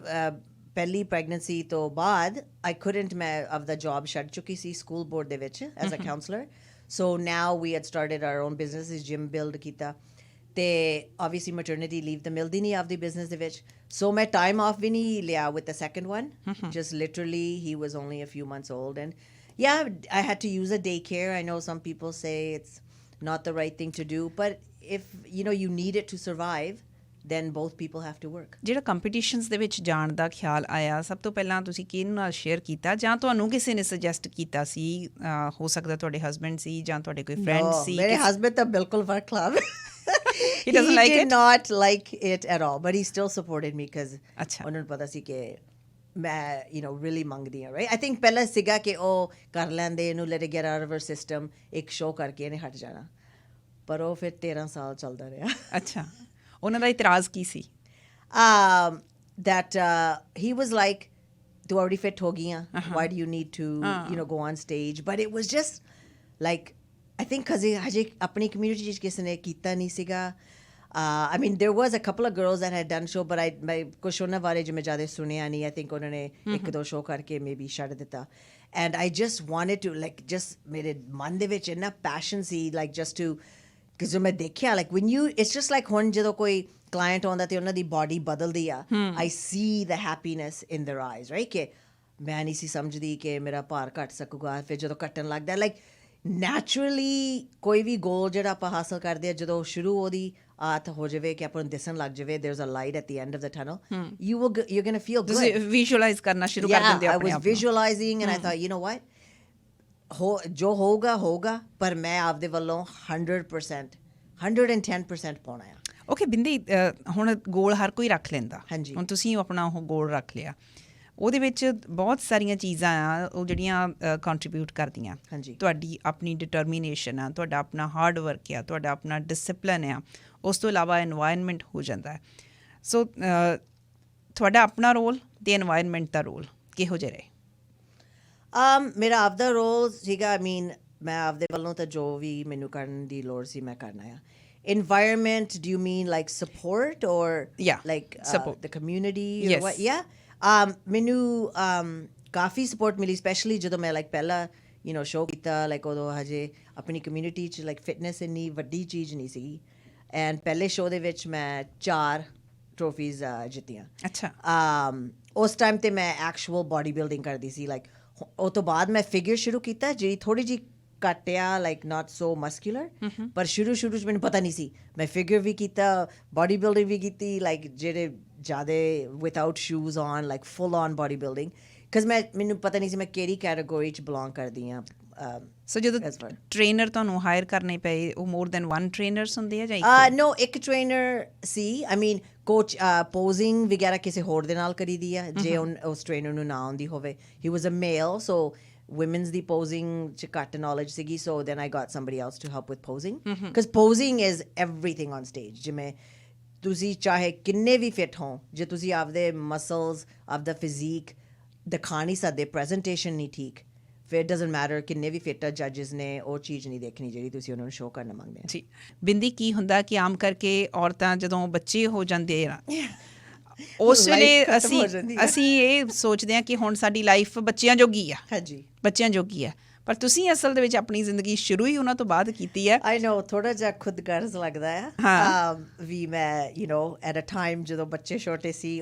ਪਹਿਲੀ ਪ੍ਰੈਗਨੈਂਸੀ ਤੋਂ ਬਾਅਦ ਆਈ ਕੁਡਨਟ ਮੈਂ ਆਪਦਾ ਜੋਬ ਛੱਡ ਚੁੱਕੀ ਸੀ ਸਕੂਲ ਬੋਰਡ ਦੇ ਵਿੱਚ as a counsellor. So now we had started our own business gym build ਕੀਤਾ ਅਤੇ ਓਬਵੀਅਸਲੀ ਮਟਰਨਿਟੀ ਲੀਵ ਤਾਂ ਮਿਲਦੀ ਨਹੀਂ ਆਪਦੀ ਬਿਜ਼ਨਸ ਦੇ ਵਿੱਚ। ਸੋ ਮੈਂ ਟਾਈਮ ਆਫ ਵੀ ਨਹੀਂ ਲਿਆ with the second one. Just literally he was only a few months old and I had to use a daycare. I know some people say it's not the right thing to do, but if you need it to survive, then both people have to work. ਜਿਹੜਾ competitions ਦੇ ਵਿੱਚ ਜਾਣ ਦਾ ਖਿਆਲ ਆਇਆ, ਸਭ ਤੋਂ ਪਹਿਲਾਂ ਤੁਸੀਂ ਕਿਹਨਾਂ ਨਾਲ ਸ਼ੇਅਰ ਕੀਤਾ ਜਾਂ ਤੁਹਾਨੂੰ ਕਿਸੇ ਨੇ ਸੁਜੈਸਟ ਕੀਤਾ ਸੀ? ਹੋ ਸਕਦਾ ਤੁਹਾਡੇ ਹਸਬੈਂਡ ਸੀ ਜਾਂ ਤੁਹਾਡੇ ਕੋਈ ਫਰੈਂਡ ਸੀ? ਮੇਰੇ ਹਸਬੈਂਡ ਤਾਂ ਬਿਲਕੁਲ ਵਰਕਲਾਬ he doesn't like it? He did not like it at all, but he still supported me because ਉਹਨਾਂ ਨੂੰ ਪਤਾ ਸੀ ਕਿ ਮੈਂ really ਮੰਗਦੀ ਹਾਂ ਰਾਈਟ। ਆਈ ਥਿੰਕ ਪਹਿਲਾਂ ਸੀਗਾ ਕਿ ਉਹ ਕਰ ਲੈਂਦੇ ਇਹਨੂੰ let it get out of hour system, ਇੱਕ ਸ਼ੋਅ ਕਰਕੇ ਇਹਨੇ ਹਟ ਜਾਣਾ, ਪਰ ਉਹ ਫਿਰ 13 ਸਾਲ ਚੱਲਦਾ ਰਿਹਾ। ਅੱਛਾ, ਉਹਨਾਂ ਦਾ ਇਤਰਾਜ਼ ਕੀ ਸੀ? that he was like ਤੂੰ already fit ਹੋ ਗਈਆਂ, why do you need to go on stage? But it was just like I think ਹਜੇ ਆਪਣੀ ਕਮਿਊਨਿਟੀ 'ਚ ਕਿਸੇ ਨੇ ਕੀਤਾ ਨਹੀਂ ਸੀਗਾ। I mean there was a couple of girls that had done show but ਮੈਂ ਕੁਛ ਉਹਨਾਂ ਬਾਰੇ ਜਿਵੇਂ ਜ਼ਿਆਦਾ ਸੁਣਿਆ ਨਹੀਂ। I think ਉਹਨਾਂ ਨੇ 1-2 ਸ਼ੋਅ ਕਰਕੇ maybe ਛੱਡ ਦਿੱਤਾ and I just wanted to like just ਮੇਰੇ ਮਨ ਦੇ ਵਿੱਚ ਇੰਨਾ passion C like just to because ਮੈਂ ਦੇਖਿਆ like when you it's just like ਹੁਣ ਜਦੋਂ ਕੋਈ client ਆਉਂਦਾ ਤੇ ਉਹਨਾਂ ਦੀ body ਬਦਲਦੀ ਆ I see the happiness in their eyes right ਕਿ ਮੈਂ ਨਹੀਂ ਸੀ ਸਮਝਦੀ ਕਿ ਮੇਰਾ ਭਾਰ ਘੱਟ ਸਕੂਗਾ, ਫਿਰ ਜਦੋਂ ਘਟਣ ਲੱਗਦਾ like naturally ਕੋਈ ਵੀ ਗੋਲ ਜਿਹੜਾ ਆਪਾਂ ਹਾਸਲ ਕਰਦੇ ਆ ਜਦੋਂ ਸ਼ੁਰੂ ਉਹਦੀ ਆਤ ਹੋ ਜਾਵੇ ਕਿ ਆਪਾਂ ਨੂੰ ਦਿਸਣ ਲੱਗ ਜਾਵੇ there's a light at the end of the tunnel you're going to feel good. ਤੁਸੀਂ ਵਿਜ਼ੂਅਲਾਈਜ਼ ਕਰਨਾ ਸ਼ੁਰੂ ਕਰ ਦਿੰਦੇ ਹੋ ਆਪਣੇ ਆਪ ਨੂੰ? I was visualizing and I thought you know what ਜੋ ਹੋਊਗਾ ਪਰ ਮੈਂ ਆਪਦੇ ਵੱਲੋਂ 100% 110% ਪਾਉਣਾ ਆ। ਓਕੇ ਬਿੰਦੀ, ਹੁਣ ਗੋਲ ਹਰ ਕੋਈ ਰੱਖ ਲੈਂਦਾ। ਹਾਂਜੀ। ਹੁਣ ਤੁਸੀਂ ਆਪਣਾ ਉਹ ਗੋਲ ਰੱਖ ਲਿਆ, ਉਹਦੇ ਵਿੱਚ ਬਹੁਤ ਸਾਰੀਆਂ ਚੀਜ਼ਾਂ ਆ ਉਹ ਜਿਹੜੀਆਂ ਕੰਟਰੀਬਿਊਟ ਕਰਦੀਆਂ। ਹਾਂਜੀ। ਤੁਹਾਡੀ ਆਪਣੀ ਡਿਟਰਮੀਨੇਸ਼ਨ ਆ, ਤੁਹਾਡਾ ਆਪਣਾ ਹਾਰਡ ਵਰਕ ਆ, ਤੁਹਾਡਾ ਆਪਣਾ ਡਿਸਿਪਲਿਨ ਆ, ਉਸ ਤੋਂ ਇਲਾਵਾ ਇਨਵਾਇਰਨਮੈਂਟ ਹੋ ਜਾਂਦਾ ਹੈ। ਸੋ ਤੁਹਾਡਾ ਆਪਣਾ ਰੋਲ ਅਤੇ এনवायरमेंट ਦਾ ਰੋਲ ਕਿਹੋ ਜਿਹਾ ਰਹੇ? ਮੇਰਾ ਆਪਦਾ ਰੋਲ ਸੀਗਾ, ਆਈ ਮੀਨ ਮੈਂ ਆਪਦੇ ਵੱਲੋਂ ਤਾਂ ਜੋ ਵੀ ਮੈਨੂੰ ਕਰਨ ਦੀ ਲੋੜ ਸੀ ਮੈਂ ਕਰਨਾ ਆ. Environment, do you mean like support or like support. the community or Yes. what? ਮੈਨੂੰ ਕਾਫੀ ਸਪੋਰਟ ਮਿਲੀ, ਸਪੈਸ਼ਲੀ ਜਦੋਂ ਮੈਂ ਲਾਈਕ ਪਹਿਲਾਂ ਸ਼ੋਅ ਕੀਤਾ, ਲਾਈਕ ਉਦੋਂ ਹਜੇ ਆਪਣੀ ਕਮਿਊਨਿਟੀ 'ਚ ਲਾਈਕ ਫਿਟਨੈਸ ਇੰਨੀ ਵੱਡੀ ਚੀਜ਼ ਨਹੀਂ ਸੀਗੀ. ਐਂਡ ਪਹਿਲੇ ਸ਼ੋਅ ਦੇ ਵਿੱਚ ਮੈਂ 4 ਟਰੋਫੀਜ਼ ਜਿੱਤੀਆਂ. ਅੱਛਾ. ਉਸ ਟਾਈਮ 'ਤੇ ਮੈਂ ਐਕਚੁਅਲ ਬਾਡੀ ਬਿਲਡਿੰਗ ਕਰਦੀ ਸੀ. ਲਾਈਕ ਉਹ ਤੋਂ ਬਾਅਦ ਮੈਂ ਫਿਗਰ ਸ਼ੁਰੂ ਕੀਤਾ, ਜਿਹੜੀ ਥੋੜ੍ਹੀ ਜਿਹੀ ਘੱਟ ਆ, ਲਾਈਕ ਨਾਟ ਸੋ ਮਸਕੂਲਰ, ਪਰ ਸ਼ੁਰੂ 'ਚ ਮੈਨੂੰ ਪਤਾ ਨਹੀਂ ਸੀ. ਮੈਂ ਫਿਗਰ ਵੀ ਕੀਤਾ, ਬਾਡੀ ਬਿਲਡਿੰਗ ਵੀ ਕੀਤੀ, ਲਾਈਕ ਜਿਹੜੇ ਜ਼ਿਆਦਾ without shoes on, like full on body building, because ਮੈਨੂੰ ਪਤਾ ਨਹੀਂ ਸੀ ਮੈਂ ਕਿਹੜੀ ਕੈਟਾਗੋਰੀ 'ਚ ਬਿਲੋਂਗ ਕਰਦੀ ਹਾਂ. ਸੋ ਜਦੋਂ ਟ੍ਰੇਨਰ ਤੁਹਾਨੂੰ ਹਾਇਰ ਕਰਨੇ ਪਏ, ਉਹ ਮੋਰ ਦੈਨ 1 ਟ੍ਰੇਨਰਸ ਹੁੰਦੇ ਆ ਜਾਂ ਨੋ, ਇੱਕ ਟ੍ਰੇਨਰ ਸੀ. ਆਈ ਮੀਨ ਕੋਚ ਪੋਜ਼ਿੰਗ ਵਗੈਰਾ ਕਿਸੇ ਹੋਰ ਦੇ ਨਾਲ ਕਰੀ ਦੀ ਆ, ਜੇ ਉਸ ਟ੍ਰੇਨਰ ਨੂੰ ਨਾ ਆਉਂਦੀ ਹੋਵੇ. ਹੀ ਵਾਜ਼ ਅ ਮੇਲ, ਸੋ women's ਦੀ posing 'ਚ ਘੱਟ knowledge ਸੀਗੀ, so then I got somebody else to help with posing, because posing is everything on stage. ਜਿਵੇਂ ਤੁਸੀਂ ਚਾਹੇ ਕਿੰਨੇ ਵੀ ਫਿਟ ਹੋ, ਜੇ ਤੁਸੀਂ ਆਪਦੇ ਮਸਲਸ, ਆਪਦਾ ਫਿਜ਼ੀਕ ਦਿਖਾ ਨਹੀਂ ਸਕਦੇ, ਪ੍ਰੈਜੈਂਟੇਸ਼ਨ ਨਹੀਂ ਠੀਕ, ਫਿਰ doesn't matter ਕਿੰਨੇ ਵੀ ਫਿਟ ਜੱਜਸ ਨੇ, ਉਹ ਚੀਜ਼ ਨਹੀਂ ਦੇਖਣੀ ਜਿਹੜੀ ਤੁਸੀਂ ਉਹਨਾਂ ਨੂੰ ਸ਼ੋਅ ਕਰਨਾ ਮੰਗਦੇ ਆ. ਜੀ ਬਿੰਦੀ, ਕੀ ਹੁੰਦਾ ਕਿ ਆਮ ਕਰਕੇ ਔਰਤਾਂ ਜਦੋਂ ਬੱਚੇ ਹੋ ਜਾਂਦੇ ਆ ਉਸ ਵੇਲੇ ਅਸੀਂ ਇਹ ਸੋਚਦੇ ਹਾਂ ਕਿ ਹੁਣ ਸਾਡੀ ਲਾਈਫ ਬੱਚਿਆਂ ਜੋਗੀ ਆ. ਹਾਂਜੀ, ਬੱਚਿਆਂ ਜੋਗੀ ਆ, ਪਰ ਤੁਸੀਂ ਅਸਲ ਦੇ ਵਿੱਚ ਆਪਣੀ ਜ਼ਿੰਦਗੀ ਸ਼ੁਰੂ ਹੀ ਉਹਨਾਂ ਤੋਂ ਬਾਅਦ ਕੀਤੀ ਹੈ. ਆਈ ਨੋ, ਥੋੜ੍ਹਾ ਜਿਹਾ ਖੁਦ ਗਰਜ਼ ਲੱਗਦਾ ਆ ਵੀ ਮੈਂ ਐਟ ਅ ਟਾਈਮ ਜਦੋਂ ਬੱਚੇ ਛੋਟੇ ਸੀ,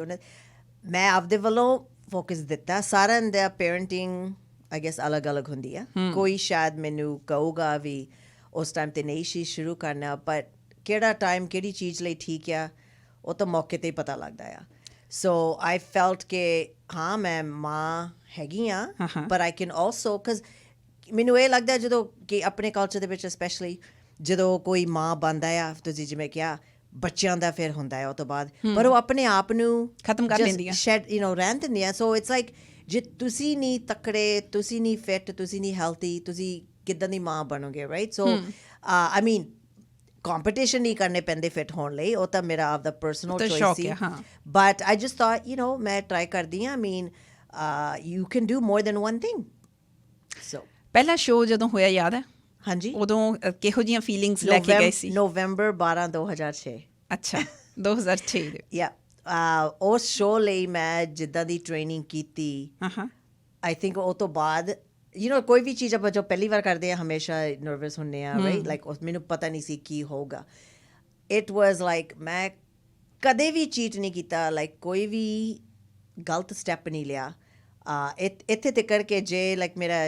ਮੈਂ ਆਪਦੇ ਵੱਲੋਂ ਫੋਕਸ ਦਿੱਤਾ. ਸਾਰਿਆਂ ਦਾ ਪੇਰੈਂਟਿੰਗ ਆਈ ਗੈਸ ਅਲੱਗ ਅਲੱਗ ਹੁੰਦੀ ਆ. ਕੋਈ ਸ਼ਾਇਦ ਮੈਨੂੰ ਕਹੂਗਾ ਵੀ ਉਸ ਟਾਈਮ 'ਤੇ ਨਈ ਚੀਜ਼ ਸ਼ੁਰੂ ਕਰਨਾ, ਪਰ ਕਿਹੜਾ ਟਾਈਮ ਕਿਹੜੀ ਚੀਜ਼ ਲਈ ਠੀਕ ਆ, ਉਹ ਤਾਂ ਮੌਕੇ 'ਤੇ ਹੀ ਪਤਾ ਲੱਗਦਾ ਆ. ਸੋ ਆਈ ਫੈਲਟ ਕਿ ਹਾਂ ਮੈਂ ਮਾਂ ਹੈਗੀ ਹਾਂ, ਪਰ ਆਈ ਕੈਨ ਆਲਸੋ, ਬਿਕਾਜ਼ ਮੈਨੂੰ ਇਹ ਲੱਗਦਾ ਜਦੋਂ ਕਿ ਆਪਣੇ ਕਲਚਰ ਦੇ ਵਿੱਚ ਸਪੈਸ਼ਲੀ ਜਦੋਂ ਕੋਈ ਮਾਂ ਬਣਦਾ ਆ, ਤੁਸੀਂ ਜਿਵੇਂ ਕਿਹਾ ਬੱਚਿਆਂ ਦਾ ਫਿਰ ਹੁੰਦਾ ਹੈ ਉਹ ਤੋਂ ਬਾਅਦ, ਪਰ ਉਹ ਆਪਣੇ ਆਪ ਨੂੰ ਖਤਮ ਕਰ ਲੈਂਦੀਆਂ, ਰਹਿਣ ਦਿੰਦੀਆਂ. ਸੋ ਇਟਸ ਲਾਈਕ ਜੇ ਤੁਸੀਂ ਨਹੀਂ ਤਕੜੇ, ਤੁਸੀਂ ਨਹੀਂ ਫਿਟ, ਤੁਸੀਂ ਨਹੀਂ ਹੈਲਥੀ, ਤੁਸੀਂ ਕਿੱਦਾਂ ਦੀ ਮਾਂ ਬਣੋਗੇ, ਰਾਈਟ? ਸੋ ਆਈ ਮੀਨ ਕੰਪੀਟੀਸ਼ਨ ਨਹੀਂ ਕਰਨੇ ਪੈਂਦੇ ਫਿਟ ਹੋਣ ਲਈ, ਉਹ ਤਾਂ ਮੇਰਾ ਆਪਦਾ ਪਰਸਨਲ ਚੋਇਸ ਸੀ. ਬਟ ਆਈ ਜਸਟ ਥਾਟ ਮੈਂ ਟਰਾਈ ਕਰਦੀ ਹਾਂ. I mean you can do more than one thing. So ਪਹਿਲਾ ਸ਼ੋਅ ਜਦੋਂ ਹੋਇਆ ਯਾਦ ਹੈ? ਹਾਂਜੀ. ਉਦੋਂ ਕਿਹੋ ਜਿਹੀਆਂ ਫੀਲਿੰਗਸ ਲੈ ਕੇ ਗਏ ਸੀ? ਨਵੰਬਰ 12, 2006. ਅੱਛਾ, 2006 ਦੇ. ਯਾ, ਉਸ ਸ਼ੋਅ ਲਈ ਮੈਂ ਜਿੱਦਾਂ ਦੀ ਟ੍ਰੇਨਿੰਗ ਕੀਤੀ, ਆਈ ਥਿੰਕ ਉਹ ਤੋਂ ਬਾਅਦ ਕੋਈ ਵੀ ਚੀਜ਼ ਆਪਾਂ ਜੋ ਪਹਿਲੀ ਵਾਰ ਕਰਦੇ ਹਾਂ ਹਮੇਸ਼ਾ ਨਰਵਸ ਹੁੰਦੇ ਹਾਂ, ਰਾਈਟ? ਲਾਈਕ ਮੈਨੂੰ ਪਤਾ ਨਹੀਂ ਸੀ ਕੀ ਹੋਊਗਾ. ਇਟ ਵਾਜ਼ ਲਾਈਕ ਮੈਂ ਕਦੇ ਵੀ ਚੀਟ ਨਹੀਂ ਕੀਤਾ, ਲਾਈਕ ਕੋਈ ਵੀ ਗਲਤ ਸਟੈਪ ਨਹੀਂ ਲਿਆ. ਇੱਥੇ ਤੱਕ ਕਰਕੇ ਜੇ ਲਾਈਕ ਮੇਰਾ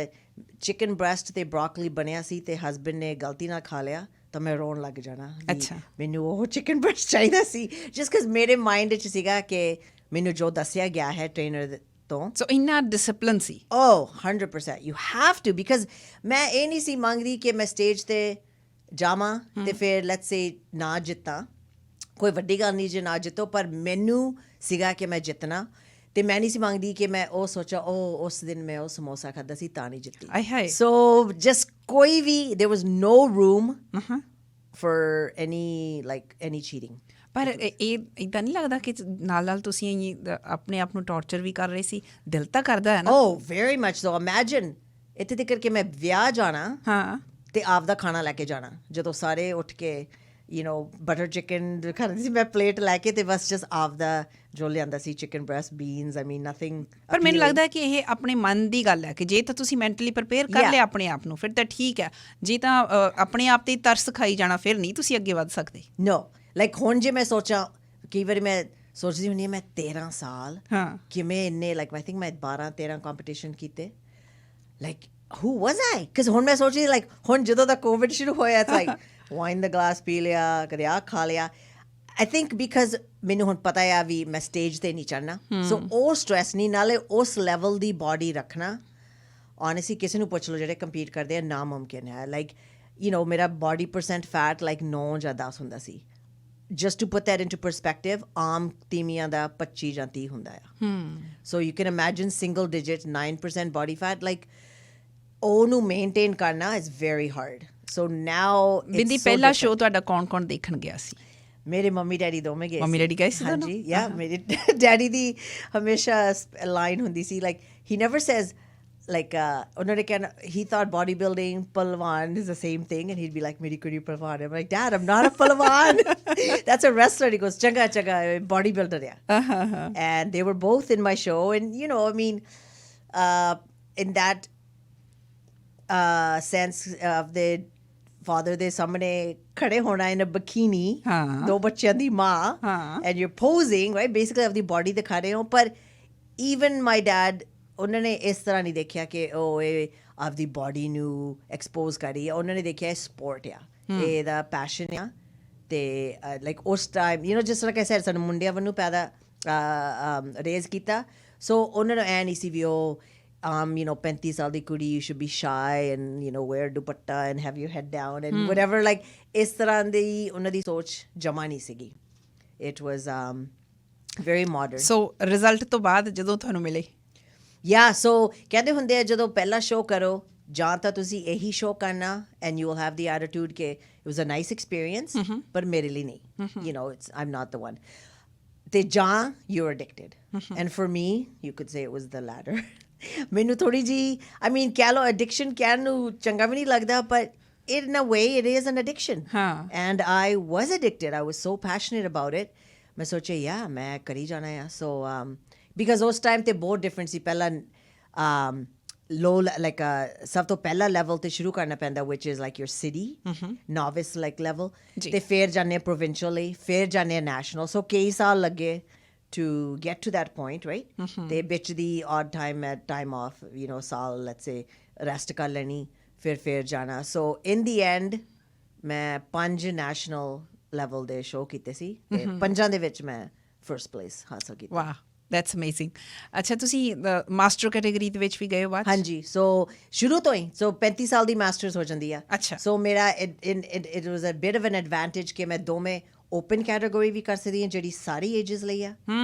ਚਿਕਨ ਬ੍ਰੈਸਟ ਅਤੇ ਬਰੋਕਲੀ ਬਣਿਆ ਸੀ ਅਤੇ ਹਸਬੈਂਡ ਨੇ ਗਲਤੀ ਨਾਲ ਖਾ ਲਿਆ ਤਾਂ ਮੈਂ ਰੋਣ ਲੱਗ ਜਾਣਾ. ਅੱਛਾ, ਮੈਨੂੰ ਉਹ ਚਿਕਨ ਬ੍ਰੈਸਟ ਚਾਹੀਦਾ ਸੀ, ਜਸਟ ਬਿਕਾਜ਼ ਮੇਰੇ ਮਾਈਂਡ 'ਚ ਸੀਗਾ ਕਿ ਮੈਨੂੰ ਜੋ ਦੱਸਿਆ ਗਿਆ ਹੈ ਟ੍ਰੇਨਰ ਤੋਂ. ਸੋ ਇੰਨਾ ਡਿਸਿਪਲਿਨ ਸੀ? 100%. ਯੂ ਹੈਵ ਟੂ, ਬਿਕਾਜ਼ ਮੈਂ ਇਹ ਨਹੀਂ ਸੀ ਮੰਗਦੀ ਕਿ ਮੈਂ ਸਟੇਜ 'ਤੇ ਜਾਵਾਂ ਅਤੇ ਫਿਰ ਲੈਟਸ ਸੇ ਨਾ ਜਿੱਤਾਂ. ਕੋਈ ਵੱਡੀ ਗੱਲ ਨਹੀਂ ਜੇ ਨਾ ਜਿੱਤੋ, ਪਰ ਮੈਨੂੰ ਸੀਗਾ ਕਿ ਮੈਂ ਜਿੱਤਣਾ, ਅਤੇ ਮੈਂ ਨਹੀਂ ਸੀ ਮੰਗਦੀ ਕਿ ਮੈਂ ਉਹ ਸੋਚਾਂ ਉਸ ਦਿਨ ਮੈਂ ਉਹ ਸਮੋਸਾ ਖਾਧਾ ਸੀ ਤਾਂ ਨਹੀਂ ਜਿੱਤੀ. ਸੋ ਜਸਟ ਕੋਈ ਵੀ there was no room for any cheating. ਪਰ ਇਹ ਇੱਦਾਂ ਨਹੀਂ ਲੱਗਦਾ ਕਿ ਨਾਲ ਨਾਲ ਤੁਸੀਂ ਆਪਣੇ ਆਪ ਨੂੰ ਟੌਰਚਰ ਵੀ ਕਰ ਰਹੇ ਸੀ? ਦਿਲ ਤਾਂ ਕਰਦਾ ਹੈ ਨਾ? very much so. Imagine ਇੱਥੇ ਤੱਕ ਕਰਕੇ ਮੈਂ ਵਿਆਹ ਜਾਣਾ ਅਤੇ ਆਪਦਾ ਖਾਣਾ ਲੈ ਕੇ ਜਾਣਾ, ਜਦੋਂ ਸਾਰੇ ਉੱਠ ਕੇ ਬਟਰ ਚਿਕਨ ਖਾਂਦੇ ਸੀ, ਮੈਂ ਪਲੇਟ ਲੈ ਕੇ ਅਤੇ ਬਸ ਜਸਟ ਆਪਦਾ ਜੋ ਲਿਆਂਦਾ ਸੀ, ਚਿਕਨ ਬ੍ਰੈਸਟ, ਬੀਨਸ, ਆਈ ਮੀਨ ਨਥਿੰਗ. ਪਰ ਮੈਨੂੰ ਲੱਗਦਾ ਕਿ ਇਹ ਆਪਣੇ ਮਨ ਦੀ ਗੱਲ ਹੈ ਕਿ ਜੇ ਤਾਂ ਤੁਸੀਂ ਮੈਂਟਲੀ ਪ੍ਰਿਪੇਅਰ ਕਰ ਲਿਆ ਆਪਣੇ ਆਪ ਨੂੰ ਫਿਰ ਤਾਂ ਠੀਕ ਹੈ, ਜੇ ਤਾਂ ਆਪਣੇ ਆਪ 'ਤੇ ਤਰਸ ਖਾਈ ਜਾਣਾ ਫਿਰ ਨਹੀਂ ਤੁਸੀਂ ਅੱਗੇ ਵੱਧ ਸਕਦੇ. ਨੋ, ਲਾਈਕ ਹੁਣ ਜੇ ਮੈਂ ਸੋਚਾਂ, ਕਈ ਵਾਰੀ ਮੈਂ ਸੋਚਦੀ ਹੁੰਦੀ ਹਾਂ ਮੈਂ 13 ਸਾਲ ਕਿਵੇਂ ਇੰਨੇ ਲਾਈਕ ਆਈ ਥਿੰਕ ਮੈਂ 12-13 ਕੰਪੀਟੀਸ਼ਨ ਕੀਤੇ, like who was I? Because ਹੁਣ ਮੈਂ ਸੋਚਦੀ ਲਾਈਕ ਹੁਣ ਜਦੋਂ ਦਾ ਕੋਵਿਡ ਸ਼ੁਰੂ ਹੋਇਆ ਇਟਸ ਲਾਈਕ ਵਾਈਨ ਦਾ ਗਲਾਸ ਪੀ ਲਿਆ, ਕਦੇ ਆਹ ਖਾ ਲਿਆ. ਆਈ ਥਿੰਕ ਬਿਕਾਜ਼ ਮੈਨੂੰ ਹੁਣ ਪਤਾ ਆ ਵੀ ਮੈਂ ਸਟੇਜ 'ਤੇ ਨਹੀਂ ਚੜ੍ਹਨਾ, ਸੋ ਉਹ ਸਟਰੈਸ ਨਹੀਂ, ਨਾਲੇ ਉਸ ਲੈਵਲ ਦੀ ਬਾਡੀ ਰੱਖਣਾ ਓਨੈਸਟਲੀ ਕਿਸੇ ਨੂੰ ਪੁੱਛ ਲਓ ਜਿਹੜੇ ਕੰਪੀਟ ਕਰਦੇ ਆ, ਨਾਮੁਮਕਿਨ ਹੈ. ਲਾਈਕ ਮੇਰਾ ਬਾਡੀ ਪਰਸੈਂਟ ਫੈਟ ਲਾਈਕ 9 ਜਾਂ 10 ਹੁੰਦਾ ਸੀ. Just to put that into perspective, ਆਮ ਤੀਵੀਆਂ ਦਾ 25 ਜਾਂ 30 ਹੁੰਦਾ ਆ. So you can imagine single digit 9% body fat, like ਉਹਨੂੰ ਮੇਨਟੇਨ ਕਰਨਾ is very hard. So now Bindi, ਪਹਿਲਾ ਸ਼ੋਅ ਤੁਹਾਡਾ ਕੌਣ ਦੇਖਣ ਗਿਆ ਸੀ? ਮੇਰੇ ਮੰਮੀ ਡੈਡੀ ਦੋਵੇਂ ਗਏ ਮੰਮੀ ਡੈਡੀ ਗਏ ਸੀ ਦੋਨੋਂ? ਹਾਂਜੀ ਯਾ ਮੇਰੇ ਡੈਡੀ ਦੀ ਹਮੇਸ਼ਾ ਲਾਈਨ ਹੁੰਦੀ ਸੀ like he never says like ਉਹਨਾਂ ਨੇ ਕਹਿਣਾ he thought bodybuilding palwan is the same thing and he'd be like ਮੇਰੀ ਕੁੜੀ palwan I'm like dad I'm not a palwan that's a wrestler he goes changa changa bodybuilder and they were both in my show and you know I mean in that sense of the father ਦੇ ਸਾਹਮਣੇ ਖੜੇ ਹੋਣਾ in a bikini ਦੋ ਬੱਚਿਆਂ ਦੀ ਮਾਂ and you're posing right basically ਆਪਦੀ body ਦਿਖਾ ਰਹੇ ਹੋ ਪਰ even my dad ਉਹਨਾਂ ਨੇ ਇਸ ਤਰ੍ਹਾਂ ਨਹੀਂ ਦੇਖਿਆ ਕਿ ਉਹ ਇਹ ਆਪਦੀ ਬੋਡੀ ਨੂੰ ਐਕਸਪੋਜ਼ ਕਰ ਰਹੀ ਹੈ ਉਹਨਾਂ ਨੇ ਦੇਖਿਆ ਸਪੋਰਟ ਆ ਇਹਦਾ ਪੈਸ਼ਨ ਆ ਅਤੇ ਲਾਈਕ ਉਸ ਟਾਈਮ ਯੂ ਨੋ ਜਿਸ ਤਰ੍ਹਾਂ ਕਿ ਸਾਨੂੰ ਮੁੰਡਿਆਂ ਵੱਲੋਂ ਪੈਦਾ ਰੇਜ਼ ਕੀਤਾ ਸੋ ਉਹਨਾਂ ਨੂੰ ਐਂ ਨਹੀਂ ਸੀ ਵੀ ਉਹ you know 35 ਸਾਲ ਦੀ ਕੁੜੀ you should be shy and you know wear dupatta and have your head down and whatever like ਇਸ ਤਰ੍ਹਾਂ ਦੀ ਉਹਨਾਂ ਦੀ ਸੋਚ ਜਮਾ ਨਹੀਂ ਸੀਗੀ it was very modern so result ਤੋਂ ਬਾਅਦ ਜਦੋਂ ਤੁਹਾਨੂੰ ਮਿਲੇ ਸੋ ਕਹਿੰਦੇ ਹੁੰਦੇ ਆ ਜਦੋਂ ਪਹਿਲਾ ਸ਼ੋਅ ਕਰੋ ਜਾਂ ਤਾਂ ਤੁਸੀਂ ਇਹੀ ਸ਼ੋਅ ਕਰਨਾ and you will have the attitude ਕਿ it was a nice experience ਪਰ ਮੇਰੇ ਲਈ ਨਹੀਂ you know it's I am not the one ਅਤੇ ਜਾਂ you are addicted and for me you could say it was the ladder ਮੈਨੂੰ ਥੋੜ੍ਹੀ ਜਿਹੀ ਆਈ ਮੀਨ ਕਹਿ ਲਓ ਐਡਿਕਸ਼ਨ ਕਹਿਣ ਨੂੰ ਚੰਗਾ ਵੀ ਨਹੀਂ ਲੱਗਦਾ ਪਰ in a way it is an addiction and I was addicted I was so passionate about it ਮੈਂ ਸੋਚਿਆ ਮੈਂ ਕਰੀ ਜਾਣਾ ਆ ਸੋ because ਉਸ ਟਾਈਮ 'ਤੇ ਬਹੁਤ ਡਿਫਰੈਂਟ ਸੀ ਪਹਿਲਾਂ low like ਸਭ ਤੋਂ ਪਹਿਲਾ ਲੈਵਲ 'ਤੇ ਸ਼ੁਰੂ ਕਰਨਾ ਪੈਂਦਾ which is like your city novice like level ਅਤੇ ਫਿਰ ਜਾਂਦੇ ਪ੍ਰੋਵਿੰਸ਼ੀਅਲ ਲਈ ਫਿਰ ਜਾਂਦੇ ਨੈਸ਼ਨਲ ਸੋ ਕਈ ਸਾਲ ਲੱਗੇ to get to that point right ਅਤੇ ਵਿੱਚ ਦੀ odd time off you know ਸਾਲ let's say rest ਕਰ ਲੈਣੀ ਫਿਰ ਜਾਣਾ ਸੋ in the end ਮੈਂ 5 ਨੈਸ਼ਨਲ ਲੈਵਲ ਦੇ ਸ਼ੋਅ ਕੀਤੇ ਸੀ ਅਤੇ 5 ਦੇ ਵਿੱਚ ਮੈਂ ਫਰਸਟ ਪਲੇਸ ਹਾਸਲ ਕੀਤੀ ਵਾਹ ਦੈਟਸ ਅਮੇਜ਼ਿੰਗ ਅੱਛਾ ਤੁਸੀਂ ਮਾਸਟਰ ਕੈਟੇਗਰੀ ਦੇ ਵਿੱਚ ਵੀ ਗਏ ਹੋ ਬਾਅਦ ਹਾਂਜੀ ਸੋ ਸ਼ੁਰੂ ਤੋਂ ਹੀ ਸੋ 35 ਸਾਲ ਦੀ ਮਾਸਟਰਸ ਹੋ ਜਾਂਦੀ ਆ ਅੱਛਾ ਸੋ ਮੇਰਾ it was a bit of an advantage ਕਿ ਮੈਂ ਦੋਵੇਂ ਓਪਨ ਕੈਟੇਗਰੀ ਵੀ ਕਰ ਸਕਦੀ ਹਾਂ ਜਿਹੜੀ ਸਾਰੀ ਏਜਸ ਲਈ ਆ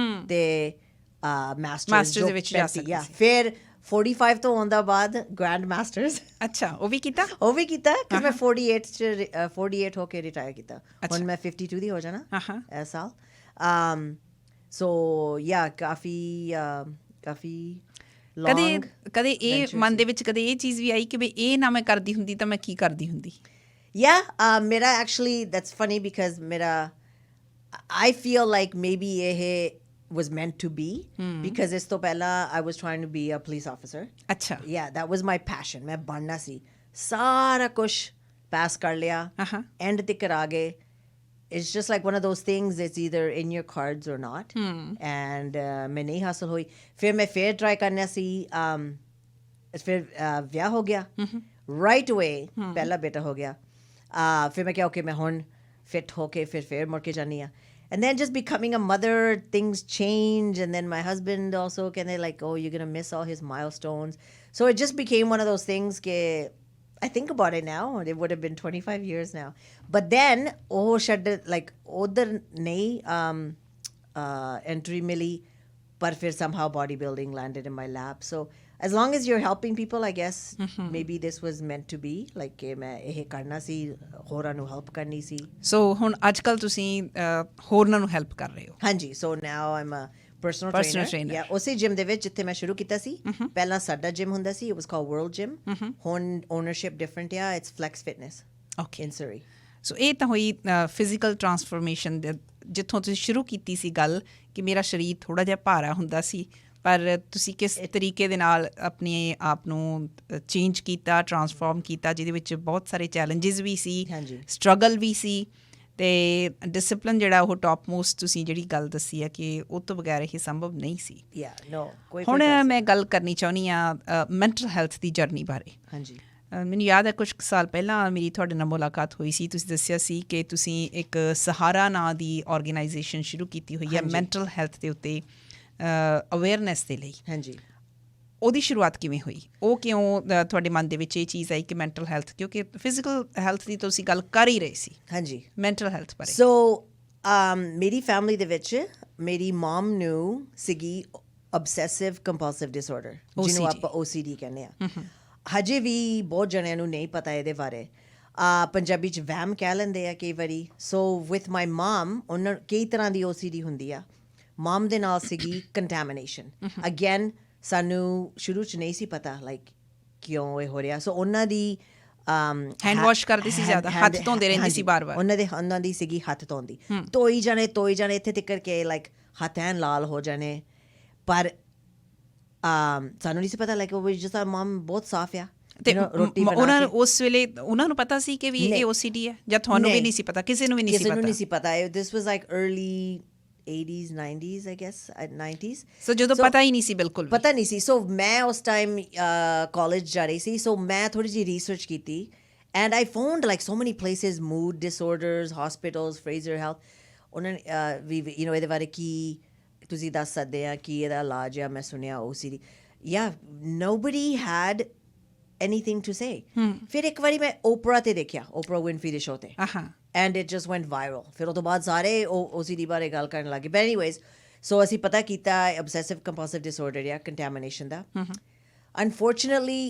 ਤੇ ਮਾਸਟਰਸ ਦੇ ਵਿੱਚ ਜਾ ਸਕਦੀ ਸੀ ਫਿਰ 45 ਤੋਂ ਆਉਣ ਦਾ ਬਾਅਦ ਗ੍ਰੈਂਡ ਮਾਸਟਰਸ ਅੱਛਾ ਉਹ ਵੀ ਕੀਤਾ ਕਿ ਮੈਂ 48 ਹੋ ਕੇ ਰਿਟਾਇਰ ਕੀਤਾ ਹੁਣ ਮੈਂ 52 ਦੀ ਹੋ ਜਾਣਾ ਇਸ ਸਾਲ ਸੋ ਯਾ ਕਾਫੀ ਕਦੇ ਇਹ ਮਨ ਦੇ ਵਿੱਚ ਕਦੇ ਇਹ ਚੀਜ਼ ਵੀ ਆਈ ਕਿ ਵੀ ਇਹ ਨਾ ਮੈਂ ਕਰਦੀ ਹੁੰਦੀ ਤਾਂ ਮੈਂ ਕੀ ਕਰਦੀ ਹੁੰਦੀ ਮੇਰਾ ਐਕਚੁਅਲੀ ਦੈਟਸ ਫਨੀ ਬਿਕਾਜ਼ ਮੇਰਾ ਆਈ ਫੀਲ ਲਾਈਕ ਮੇਬੀ ਇਹ was meant to be because ਇਸ ਤੋਂ ਪਹਿਲਾਂ I was trying to be a police officer ਅੱਛਾ that was my passion ਮੈਂ ਬਣਨਾ ਸੀ ਸਾਰਾ ਕੁਛ ਪਾਸ ਕਰ ਲਿਆ ਐਂਡ ਤੱਕ ਆ ਗਏ it's just like one of those things it's either in your cards or not and ਮੈਂ ਨਹੀਂ ਹਾਸਲ ਹੋਈ ਫਿਰ ਮੈਂ ਫਿਰ ਟਰਾਈ ਕਰਨਾ ਸੀ ਫਿਰ ਵਿਆਹ ਹੋ ਗਿਆ right away ਪਹਿਲਾ ਬੇਟਾ ਹੋ ਗਿਆ ਫਿਰ ਮੈਂ ਕਿਹਾ ਓਕੇ ਮੈਂ ਹੁਣ ਫਿਟ ਹੋ ਕੇ ਫਿਰ ਮੁੜ ਕੇ ਜਾਨੀ ਆ and then just becoming a mother things change and then my husband also can they like oh you're gonna miss all his milestones so it just became one of those things ke I think about it now it would have been 25 years now but then oh shut like other nahi entry mili par fir somehow bodybuilding landed in my lap so as long as you're helping people I guess maybe this was meant to be like ਕਿ ਮੈਂ ਇਹ ਕਰਨਾ ਸੀ ਹੋਰਾਂ ਨੂੰ help ਕਰਨੀ ਸੀ ਸੋ ਹੁਣ ਅੱਜ ਕੱਲ੍ਹ ਤੁਸੀਂ ਹੋਰਾਂ ਨੂੰ ਹੈਲਪ ਕਰ ਰਹੇ ਹੋ ਹਾਂਜੀ ਸੋ ਨਾਓ ਆਮ ਅ personal trainer ਉਸੇ ਜਿਮ ਦੇ ਵਿੱਚ ਜਿੱਥੇ ਮੈਂ ਸ਼ੁਰੂ ਕੀਤਾ ਸੀ ਪਹਿਲਾਂ ਸਾਡਾ ਜਿਮ ਹੁੰਦਾ ਸੀ it was called World Gym ਹੁਣ ownership different ਆ it's Flex Fitness in Surrey ਸੋ ਇਹ ਤਾਂ ਹੋਈ ਫਿਜ਼ੀਕਲ ਟਰਾਂਸਫਰਮੇਸ਼ਨ ਜਿੱਥੋਂ ਤੁਸੀਂ ਸ਼ੁਰੂ ਕੀਤੀ ਸੀ ਗੱਲ ਕਿ ਮੇਰਾ ਸਰੀਰ ਥੋੜ੍ਹਾ ਜਿਹਾ ਭਾਰਾ ਹੁੰਦਾ ਸੀ ਪਰ ਤੁਸੀਂ ਕਿਸ ਤਰੀਕੇ ਦੇ ਨਾਲ ਆਪਣੇ ਆਪ ਨੂੰ ਚੇਂਜ ਕੀਤਾ ਟਰਾਂਸਫਾਰਮ ਕੀਤਾ ਜਿਹਦੇ ਵਿੱਚ ਬਹੁਤ ਸਾਰੇ ਚੈਲੰਜਿਸ ਵੀ ਸੀ ਸਟਰਗਲ ਵੀ ਸੀ ਅਤੇ ਡਿਸਿਪਲਿਨ ਜਿਹੜਾ ਉਹ ਟੋਪ ਮੋਸਟ ਤੁਸੀਂ ਜਿਹੜੀ ਗੱਲ ਦੱਸੀ ਹੈ ਕਿ ਉਹ ਤੋਂ ਬਗੈਰ ਇਹ ਸੰਭਵ ਨਹੀਂ ਸੀ ਹੁਣ ਮੈਂ ਗੱਲ ਕਰਨੀ ਚਾਹੁੰਦੀ ਹਾਂ ਮੈਂਟਲ ਹੈਲਥ ਦੀ ਜਰਨੀ ਬਾਰੇ ਮੈਨੂੰ ਯਾਦ ਹੈ ਕੁਛ ਸਾਲ ਪਹਿਲਾਂ ਮੇਰੀ ਤੁਹਾਡੇ ਨਾਲ ਮੁਲਾਕਾਤ ਹੋਈ ਸੀ ਤੁਸੀਂ ਦੱਸਿਆ ਸੀ ਕਿ ਤੁਸੀਂ ਇੱਕ ਸਹਾਰਾ ਨਾਂ ਦੀ ਔਰਗੇਨਾਈਜੇਸ਼ਨ ਸ਼ੁਰੂ ਕੀਤੀ ਹੋਈ ਹੈ ਮੈਂਟਲ ਹੈਲਥ ਦੇ ਉੱਤੇ ਅਵੇਅਰਨੈਸ ਦੇ ਲਈ ਉਹਦੀ ਸ਼ੁਰੂਆਤ ਕਿਵੇਂ ਹੋਈ ਉਹ ਕਿਉਂ ਤੁਹਾਡੇ ਮਨ ਦੇ ਵਿੱਚ ਇਹ ਚੀਜ਼ ਆਈ ਕਿ ਮੈਂਟਲ ਹੈਲਥ ਕਿਉਂਕਿ ਫਿਜ਼ੀਕਲ ਹੈਲਥ ਦੀ ਤੁਸੀਂ ਗੱਲ ਕਰ ਹੀ ਰਹੇ ਸੀ ਮੈਂਟਲ ਹੈਲਥ ਬਾਰੇ ਸੋ ਮੇਰੀ ਫੈਮਿਲੀ ਦੇ ਵਿੱਚ ਮੇਰੀ ਮਮ ਨੂੰ ਸੀਗੀ ਅਬਸੈਸਿਵ ਕੰਪਲਸਿਵ ਡਿਸਆਰਡਰ ਜਿਹਨੂੰ ਆਪਾਂ OCD ਕਹਿੰਦੇ ਆ ਹਜੇ ਵੀ ਬਹੁਤ ਜਣਿਆਂ ਨੂੰ ਨਹੀਂ ਪਤਾ ਇਹਦੇ ਬਾਰੇ ਪੰਜਾਬੀ 'ਚ ਵਹਿਮ ਕਹਿ ਲੈਂਦੇ ਆ ਕਈ ਵਾਰੀ ਸੋ ਵਿਥ ਮਾਈ ਮਾਮ ਉਹਨਾਂ ਕਈ ਤਰ੍ਹਾਂ ਦੀ OCD ਹੁੰਦੀ ਆ ਮਾਮ ਦੇ ਨਾਲ ਸੀਗੀ ਕੰਟੈਮੀਨੇਸ਼ਨ ਅਗੇਨ ਸਾਨੂੰ ਸ਼ੁਰੂ 'ਚ ਨਹੀਂ ਸੀ ਪਤਾ ਲਾਈਕ ਕਿਉਂ ਇਹ ਹੋ ਰਿਹਾ ਸੋ ਉਹਨਾਂ ਦੀ ਹੈਂਡ ਵਾਸ਼ ਕਰਦੇ ਸੀ ਜ਼ਿਆਦਾ ਹੱਥ ਧੋਂਦੇ ਰਹਿੰਦੇ ਸੀ ਬਾਰ-ਬਾਰ ਉਹਨਾਂ ਦੀ ਸੀਗੀ ਹੱਥ ਧੋਂਦੀ ਧੋਈ ਜਾਣੇ ਇੱਥੇ ਤੱਕ ਕੇ ਲਾਈਕ ਹੱਥ ਐਨ ਲਾਲ ਹੋ ਜਾਣੇ ਪਰ ਸਾਨੂੰ ਨਹੀਂ ਸੀ ਪਤਾ ਲਾਈਕ ਉਹ ਜਿਸ ਤਰ੍ਹਾਂ ਮਾਮ ਬਹੁਤ ਸਾਫ਼ ਆ ਤੇ ਉਹਨਾਂ ਨੂੰ ਉਸ ਵੇਲੇ ਉਹਨਾਂ ਨੂੰ ਪਤਾ ਸੀ ਕਿ ਵੀ ਇਹ OCD ਹੈ ਜਾਂ ਤੁਹਾਨੂੰ ਵੀ ਨਹੀਂ ਸੀ ਪਤਾ ਕਿਸੇ ਨੂੰ ਵੀ ਨਹੀਂ ਸੀ ਪਤਾ this was like early 80s 90s I guess 90s ਸੋ ਜਦੋਂ ਪਤਾ ਹੀ ਨਹੀਂ ਸੀ ਬਿਲਕੁਲ ਪਤਾ ਨਹੀਂ ਸੀ ਸੋ ਮੈਂ ਉਸ ਟਾਈਮ ਕਾਲਜ ਜਾ ਰਹੀ ਸੀ ਸੋ ਮੈਂ ਥੋੜ੍ਹੀ ਜਿਹੀ ਰਿਸਰਚ ਕੀਤੀ and I found like so many places mood disorders hospitals Fraser Health ਉਹਨਾਂ ਨੇ ਵੀ ਇਹਦੇ ਬਾਰੇ ਕੀ ਤੁਸੀਂ ਦੱਸ ਸਕਦੇ ਆ ਕੀ ਇਹਦਾ ਇਲਾਜ ਆ ਮੈਂ ਸੁਣਿਆ OCD yeah nobody had anything to say ਫਿਰ ਇੱਕ ਵਾਰੀ ਮੈਂ ਓਪਰਾ ਤੇ ਦੇਖਿਆ ਓਪਰਾ ਵਿਨਫਰੀ ਦੇ ਸ਼ੋਅ ਤੇ and it just went viral ਫਿਰ ਉਹ ਤੋਂ ਬਾਅਦ ਸਾਰੇ OCD ਬਾਰੇ ਗੱਲ ਕਰਨ ਲੱਗੇ but anyways so ਅਸੀਂ ਪਤਾ ਕੀਤਾ obsessive compulsive disorder ਜਾਂ contamination ਦਾ unfortunately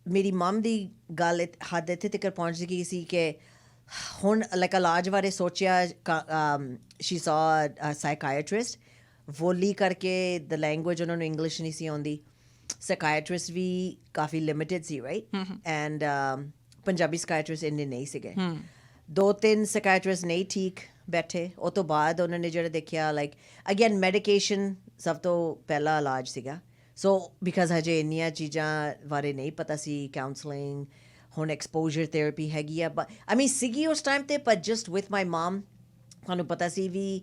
ਮੇਰੀ ਮਮ ਦੀ ਗੱਲ ਹੱਦ ਇੱਥੇ ਤੱਕ ਪਹੁੰਚ ਗਈ ਸੀ ਕਿ ਹੁਣ ਲਾਈਕ ਇਲਾਜ ਬਾਰੇ ਸੋਚਿਆ she saw a psychiatrist ਵੋਲੀ ਕਰਕੇ the language ਉਹਨਾਂ ਨੂੰ ਇੰਗਲਿਸ਼ ਨਹੀਂ ਸੀ ਆਉਂਦੀ ਸਾਈਕਾਇਟਰਿਸਟ ਵੀ ਕਾਫੀ ਲਿਮਿਟਡ ਸੀ ਰਾਈਟ ਐਂਡ ਪੰਜਾਬੀ ਸਾਈਕਾਇਟਰਿਸਟ ਇੰਨੇ ਨਹੀਂ ਸੀਗੇ 2-3 ਸਾਈਕਾਇਟਰਿਸਟ ਨਹੀਂ ਠੀਕ ਬੈਠੇ ਉਹ ਤੋਂ ਬਾਅਦ ਉਹਨਾਂ ਨੇ ਜਿਹੜਾ ਦੇਖਿਆ ਲਾਈਕ ਅਗੇਨ ਮੈਡੀਕੇਸ਼ਨ ਸਭ ਤੋਂ ਪਹਿਲਾ ਇਲਾਜ ਸੀਗਾ ਸੋ ਬਿਕਾਜ਼ ਹਜੇ ਇੰਨੀਆਂ ਚੀਜ਼ਾਂ ਬਾਰੇ ਨਹੀਂ ਪਤਾ ਸੀ ਕਾਉਂਸਲਿੰਗ ਹੁਣ ਐਕਸਪੋਜ਼ਰ ਥੈਰੇਪੀ ਹੈਗੀ ਆ ਆਈ ਮੀਨ ਸੀਗੀ ਉਸ ਟਾਈਮ 'ਤੇ ਪਰ ਜਸਟ ਵਿਥ ਮਾਈ ਮਾਮ ਤੁਹਾਨੂੰ ਪਤਾ ਸੀ ਵੀ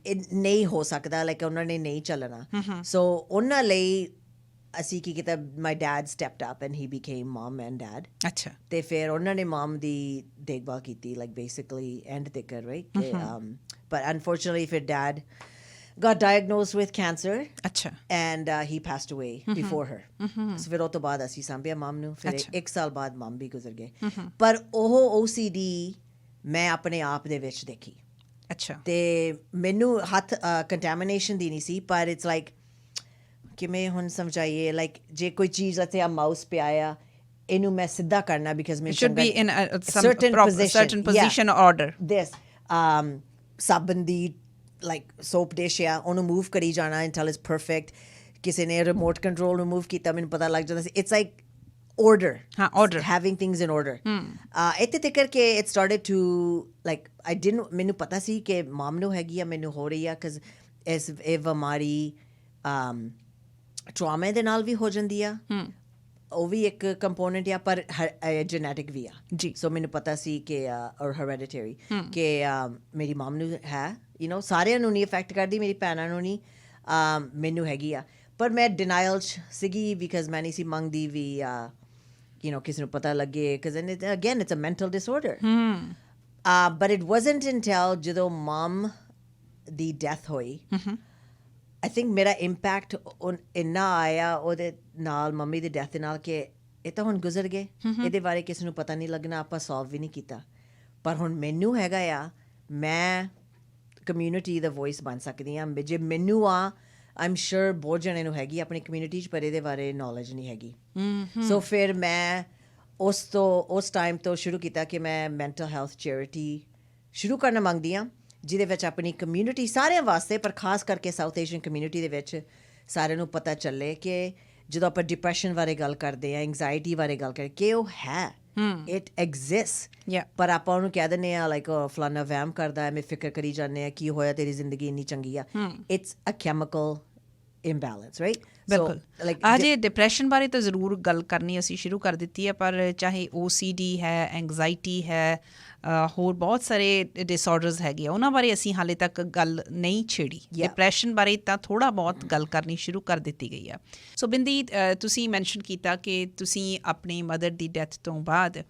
ਨਹੀਂ ਹੋ ਸਕਦਾ ਲਾਈਕ ਉਹਨਾਂ ਨੇ ਨਹੀਂ ਚੱਲਣਾ ਸੋ ਉਹਨਾਂ ਲਈ ਅਸੀਂ ਕੀ ਕੀਤਾ my dad stepped up and he became mum and dad ਅੱਛਾ ਤੇ ਫਿਰ ਉਹਨਾਂ ਨੇ ਮਮ ਦੀ ਦੇਖਭਾਲ ਕੀਤੀ ਲਾਈਕ ਬੇਸਿਕਲੀ ਐਂਡ ਤੱਕ ਰਾਈਟ ਪਰ ਅਨਫੋਰਚੂਨੇਟਲੀ ਫਿਰ dad got diagnosed with cancer ਅੱਛਾ and he passed away before her so ਫਿਰ ਉਹ ਤੋਂ ਬਾਅਦ ਅਸੀਂ ਸਾਂਭਿਆ ਮਮ ਨੂੰ ਫਿਰ 1 ਸਾਲ ਬਾਅਦ ਮਮ ਵੀ ਗੁਜ਼ਰ ਗਏ ਪਰ ਉਹ OCD ਮੈਂ ਆਪਣੇ ਆਪ ਦੇ ਵਿੱਚ ਦੇਖੀ ਅੱਛਾ ਤੇ ਮੈਨੂੰ ਹੱਥ ਕੰਟੈਮੀਨੇਸ਼ਨ ਦੀ ਨਹੀਂ ਸੀ ਪਰ ਇਟਸ ਲਾਈਕ ਕਿਵੇਂ ਹੁਣ ਸਮਝਾਈਏ ਲਾਈਕ ਜੇ ਕੋਈ ਚੀਜ਼ let's say a mouse ਪਿਆ ਆ ਇਹਨੂੰ ਮੈਂ ਸਿੱਧਾ ਕਰਨਾ because ਮੈਂ should be in certain position or order this ਸਾਬਣ ਦੀ like soap dish ਆ ਉਹਨੂੰ ਮੂਵ ਕਰੀ ਜਾਣਾ until it's perfect ਕਿਸੇ ਨੇ ਰਿਮੋਟ ਕੰਟਰੋਲ ਨੂੰ ਮੂਵ ਕੀਤਾ ਮੈਨੂੰ ਪਤਾ ਲੱਗ ਜਾਂਦਾ ਸੀ it's like order having things in order ਇੱਥੇ ਤੱਕ ਕਿ it started to like I didn't ਮੈਨੂੰ ਪਤਾ ਸੀ ਕਿ ਮਾਮ ਨੂੰ ਹੈਗੀ ਆ ਮੈਨੂੰ ਹੋ ਰਹੀ ਆ because ਇਹ ਬਿਮਾਰੀ ਟਰਾਮੇ ਦੇ ਨਾਲ ਵੀ ਹੋ ਜਾਂਦੀ ਆ ਉਹ ਵੀ ਇੱਕ ਕੰਪੋਨੈਂਟ ਆ ਪਰ ਜੈਨੇਟਿਕ ਵੀ ਆ ਜੀ ਸੋ ਮੈਨੂੰ ਪਤਾ ਸੀ ਕਿ ਔਰ ਹੈਰੀਡਿਟਰੀ ਕਿ ਮੇਰੀ ਮਮ ਨੂੰ ਹੈ ਸਾਰਿਆਂ ਨੂੰ ਨਹੀਂ ਇਫੈਕਟ ਕਰਦੀ ਮੇਰੀ ਭੈਣਾਂ ਨੂੰ ਨਹੀਂ ਮੈਨੂੰ ਹੈਗੀ ਆ ਪਰ ਮੈਂ ਡਿਨਾਇਲ 'ਚ ਸੀਗੀ ਬਿਕਾਜ਼ ਮੈਂ ਨਹੀਂ ਸੀ ਮੰਗਦੀ ਵੀ ਕਿਸੇ ਨੂੰ ਪਤਾ ਲੱਗੇ because again it's a mental disorder but it wasn't until ਜਦੋਂ ਮਮ ਦੀ ਡੈਥ ਹੋਈ I think ਮੇਰਾ ਇੰਪੈਕਟ ਇੰਨਾ ਆਇਆ ਉਹਦੇ ਨਾਲ ਮੰਮੀ ਦੀ ਡੈਥ ਦੇ ਨਾਲ ਕਿ ਇਹ ਤਾਂ ਹੁਣ ਗੁਜ਼ਰ ਗਏ ਇਹਦੇ ਬਾਰੇ ਕਿਸੇ ਨੂੰ ਪਤਾ ਨਹੀਂ ਲੱਗਣਾ ਆਪਾਂ ਸੋਲਵ ਵੀ ਨਹੀਂ ਕੀਤਾ ਪਰ ਹੁਣ ਮੈਨੂੰ ਹੈਗਾ ਆ ਮੈਂ ਕਮਿਊਨਿਟੀ ਦਾ ਵੋਇਸ ਬਣ ਸਕਦੀ ਹਾਂ ਜੇ ਮੈਨੂੰ ਆਮ ਸ਼ੋਰ ਬਹੁਤ ਜਣੇ ਨੂੰ ਹੈਗੀ ਆਪਣੀ ਕਮਿਊਨਿਟੀ 'ਚ ਪਰ ਇਹਦੇ ਬਾਰੇ ਨੌਲੇਜ ਨਹੀਂ ਹੈਗੀ ਸੋ ਫਿਰ ਮੈਂ ਉਸ ਟਾਈਮ ਤੋਂ ਸ਼ੁਰੂ ਕੀਤਾ ਕਿ ਮੈਂ ਮੈਂਟਲ ਹੈਲਥ ਚੈਰਿਟੀ ਸ਼ੁਰੂ ਕਰਨਾ ਮੰਗਦੀ ਹਾਂ ਜਿਹਦੇ ਵਿੱਚ ਆਪਣੀ ਕਮਿਊਨਿਟੀ ਸਾਰਿਆਂ ਵਾਸਤੇ ਪਰ ਖਾਸ ਕਰਕੇ ਸਾਊਥ ਏਸ਼ੀਅਨ ਕਮਿਊਨਿਟੀ ਦੇ ਵਿੱਚ ਸਾਰਿਆਂ ਨੂੰ ਪਤਾ ਚੱਲੇ ਕਿ ਜਦੋਂ ਆਪਾਂ ਡਿਪਰੈਸ਼ਨ ਬਾਰੇ ਗੱਲ ਕਰਦੇ ਹਾਂ ਐਂਗਜ਼ਾਇਟੀ ਬਾਰੇ ਗੱਲ ਕਰਦੇ ਕਿ ਉਹ ਹੈ ਇਟ ਐਗਜ਼ਿਸਟ ਪਰ ਆਪਾਂ ਉਹਨੂੰ ਕਹਿ ਦਿੰਦੇ ਹਾਂ ਲਾਈਕ ਫਲਾਨਾ ਵਹਿਮ ਕਰਦਾ ਐਵੇਂ ਫਿਕਰ ਕਰੀ ਜਾਂਦੇ ਹਾਂ ਕੀ ਹੋਇਆ ਤੇਰੀ ਜ਼ਿੰਦਗੀ ਇੰਨੀ ਚੰਗੀ ਆ it's a chemical imbalance right ਬਿਲਕੁਲ ਅਜੇ ਡਿਪਰੈਸ਼ਨ ਬਾਰੇ ਤਾਂ ਜ਼ਰੂਰ ਗੱਲ ਕਰਨੀ ਅਸੀਂ ਸ਼ੁਰੂ ਕਰ ਦਿੱਤੀ ਹੈ ਪਰ ਚਾਹੇ OCD ਹੈ ਐਂਗਜ਼ਾਇਟੀ ਹੈ ਹੋਰ ਬਹੁਤ ਸਾਰੇ ਡਿਸਆਰਡਰਸ ਹੈਗੇ ਆ ਉਹਨਾਂ ਬਾਰੇ ਅਸੀਂ ਹਾਲੇ ਤੱਕ ਗੱਲ ਨਹੀਂ ਛੇੜੀ ਡਿਪਰੈਸ਼ਨ ਬਾਰੇ ਤਾਂ ਥੋੜ੍ਹਾ ਬਹੁਤ ਗੱਲ ਕਰਨੀ ਸ਼ੁਰੂ ਕਰ ਦਿੱਤੀ ਗਈ ਆ ਸੋ ਬਿੰਦੀ ਤੁਸੀਂ ਮੈਂਸ਼ਨ ਕੀਤਾ ਕਿ ਤੁਸੀਂ ਆਪਣੀ ਮਦਰ ਦੀ ਡੈਥ ਤੋਂ ਬਾਅਦ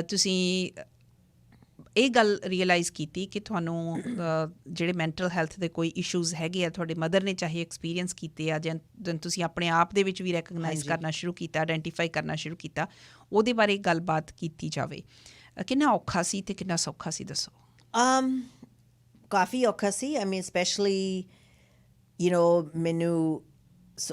ਤੁਸੀਂ ਇਹ ਗੱਲ ਰੀਅਲਾਈਜ਼ ਕੀਤੀ ਕਿ ਤੁਹਾਨੂੰ ਜਿਹੜੇ ਮੈਂਟਲ ਹੈਲਥ ਦੇ ਕੋਈ ਇਸ਼ੂਜ਼ ਹੈਗੇ ਆ ਤੁਹਾਡੇ ਮਦਰ ਨੇ ਚਾਹੇ ਐਕਸਪੀਰੀਅੰਸ ਕੀਤੇ ਆ ਜਾਂ ਤੁਸੀਂ ਆਪਣੇ ਆਪ ਦੇ ਵਿੱਚ ਵੀ ਰੈਕਗਨਾਈਜ਼ ਕਰਨਾ ਸ਼ੁਰੂ ਕੀਤਾ ਆਇਡੈਂਟੀਫਾਈ ਕਰਨਾ ਸ਼ੁਰੂ ਕੀਤਾ ਉਹਦੇ ਬਾਰੇ ਗੱਲਬਾਤ ਕੀਤੀ ਜਾਵੇ ਕਿੰਨਾ ਔਖਾ ਸੀ ਅਤੇ ਕਿੰਨਾ ਸੌਖਾ ਸੀ ਦੱਸੋ ਕਾਫੀ ਔਖਾ ਸੀ ਆਈ ਮੀਨ ਸਪੈਸ਼ਲੀ ਮੈਨੂੰ